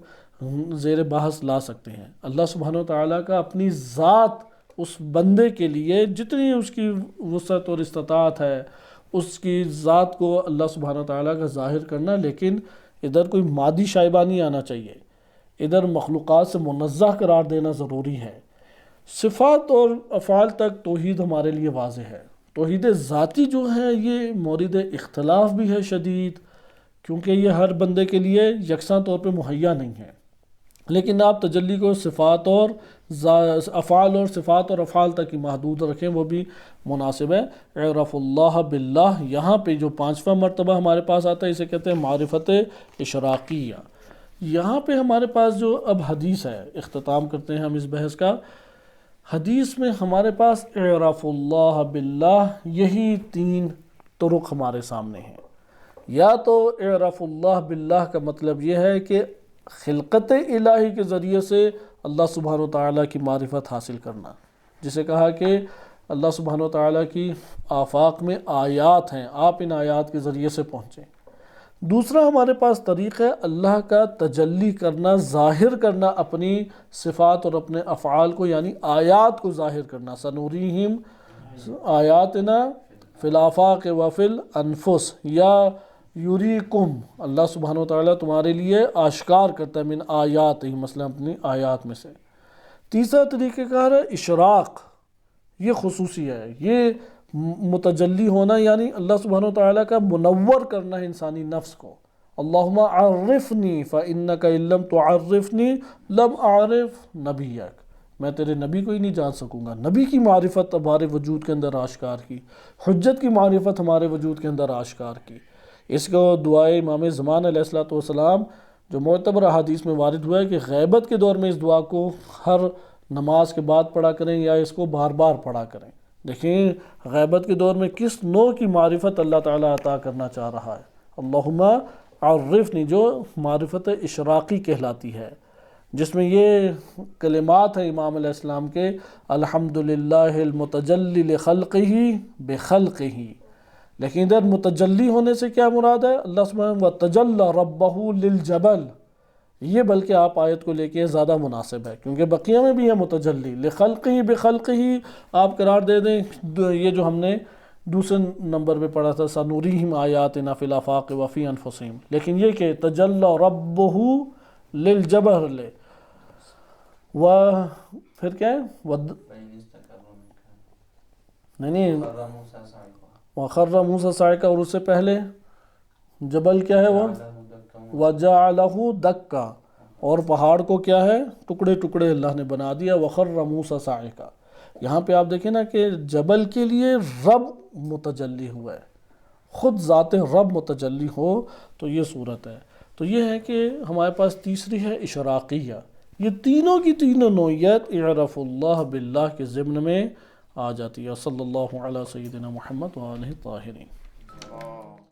زیر بحث لا سکتے ہیں۔ اللہ سبحانہ وتعالیٰ کا اپنی ذات اس بندے کے لیے جتنی اس کی وسعت اور استطاعت ہے، اس کی ذات کو اللہ سبحانہ وتعالیٰ کا ظاہر کرنا، لیکن ادھر کوئی مادی شائبہ نہیں آنا چاہیے، ادھر مخلوقات سے منزہ قرار دینا ضروری ہے۔ صفات اور افعال تک توحید ہمارے لیے واضح ہے۔ توحید ذاتی جو ہے یہ مورد اختلاف بھی ہے شدید، کیونکہ یہ ہر بندے کے لیے یکساں طور پہ مہیا نہیں ہے، لیکن آپ تجلی کو صفات اور افعال اور صفات اور افعال تک ہی محدود رکھیں، وہ بھی مناسب ہے۔ اعرف اللہ باللہ، یہاں پہ جو 5واں مرتبہ ہمارے پاس آتا ہے اسے کہتے ہیں معرفت اشراقیہ۔ یہاں پہ ہمارے پاس جو اب حدیث ہے، اختتام کرتے ہیں ہم اس بحث کا، حدیث میں ہمارے پاس اعرف اللہ باللہ یہی 3 طرق ہمارے سامنے ہیں۔ یا تو اعرف اللہ باللہ کا مطلب یہ ہے کہ خلقت الہی کے ذریعے سے اللہ سبحانہ وتعالیٰ کی معرفت حاصل کرنا، جسے کہا کہ اللہ سبحانہ وتعالیٰ کی آفاق میں آیات ہیں، آپ ان آیات کے ذریعے سے پہنچیں۔ دوسرا ہمارے پاس طریق ہے اللہ کا تجلی کرنا، ظاہر کرنا اپنی صفات اور اپنے افعال کو، یعنی آیات کو ظاہر کرنا۔ سنوریہم آیاتنا فی الآفاق وفی الانفس، یا یریکم، اللہ سبحانہ وتعالیٰ تمہارے لیے آشکار کرتا ہے من آیات ہی، مثلا اپنی آیات میں سے۔ تیسرا طریقہ کار ہے اشراق، یہ خصوصی ہے، یہ متجلی ہونا، یعنی اللہ سبحانہ وتعالیٰ کا منور کرنا ہے انسانی نفس کو۔ اللہم عرفنی فإنک ان لم تعرفنی لم اعرف نبیک، میں تیرے نبی کو ہی نہیں جان سکوں گا۔ نبی کی معرفت ہمارے وجود کے اندر آشکار کی، حجت کی معرفت ہمارے وجود کے اندر آشکار کی۔ اس کو دعائے امام زمان علیہ السلام جو معتبر احادیث میں وارد ہوا ہے کہ غیبت کے دور میں اس دعا کو ہر نماز کے بعد پڑھا کریں یا اس کو بار بار پڑھا کریں۔ دیکھیں غیبت کے دور میں کس نوع کی معرفت اللہ تعالیٰ عطا کرنا چاہ رہا ہے۔ اللہم عرفنی جو معرفت اشراقی کہلاتی ہے، جس میں یہ کلمات ہیں امام علیہ السلام کے، الحمدللہ المتجلی لخلقہ بخلقہ، لیکن ادھر متجلی ہونے سے کیا مراد ہے؟ اللہ سبحانہ وتجلی ربہ للجبل، یہ بلکہ آپ آیت کو لے کے زیادہ مناسب ہے، کیونکہ بقیہ میں بھی ہے متجلی لخلقہ بخلقہ، آپ قرار دے دیں یہ جو ہم نے دوسرے نمبر پہ پڑھا تھا سنوریہم آیاتنا فی الآفاق وفی انفسہم، لیکن یہ کہ تجلی ربہ للجبل، و پھر کیا ہے نہیں وخر موسیٰ صاعقہ، اور اس سے پہلے جبل کیا ہے وہ وجعلہ دکا، اور پہاڑ کو کیا ہے ٹکڑے ٹکڑے اللہ نے بنا دیا، وخر موسیٰ صاعقہ۔ یہاں پہ آپ دیکھیں نا کہ جبل کے لیے رب متجلی ہوا ہے، خود ذات رب متجلی ہو تو یہ صورت ہے۔ تو یہ ہے کہ ہمارے پاس تیسری ہے اشراقیہ، یہ تینوں کی تینوں نوعیت اعرف اللہ باللہ کے ضمن میں آ جاتی ہے۔ صلی اللہ علیہ سیدنا محمد وآلہ الطاہرین۔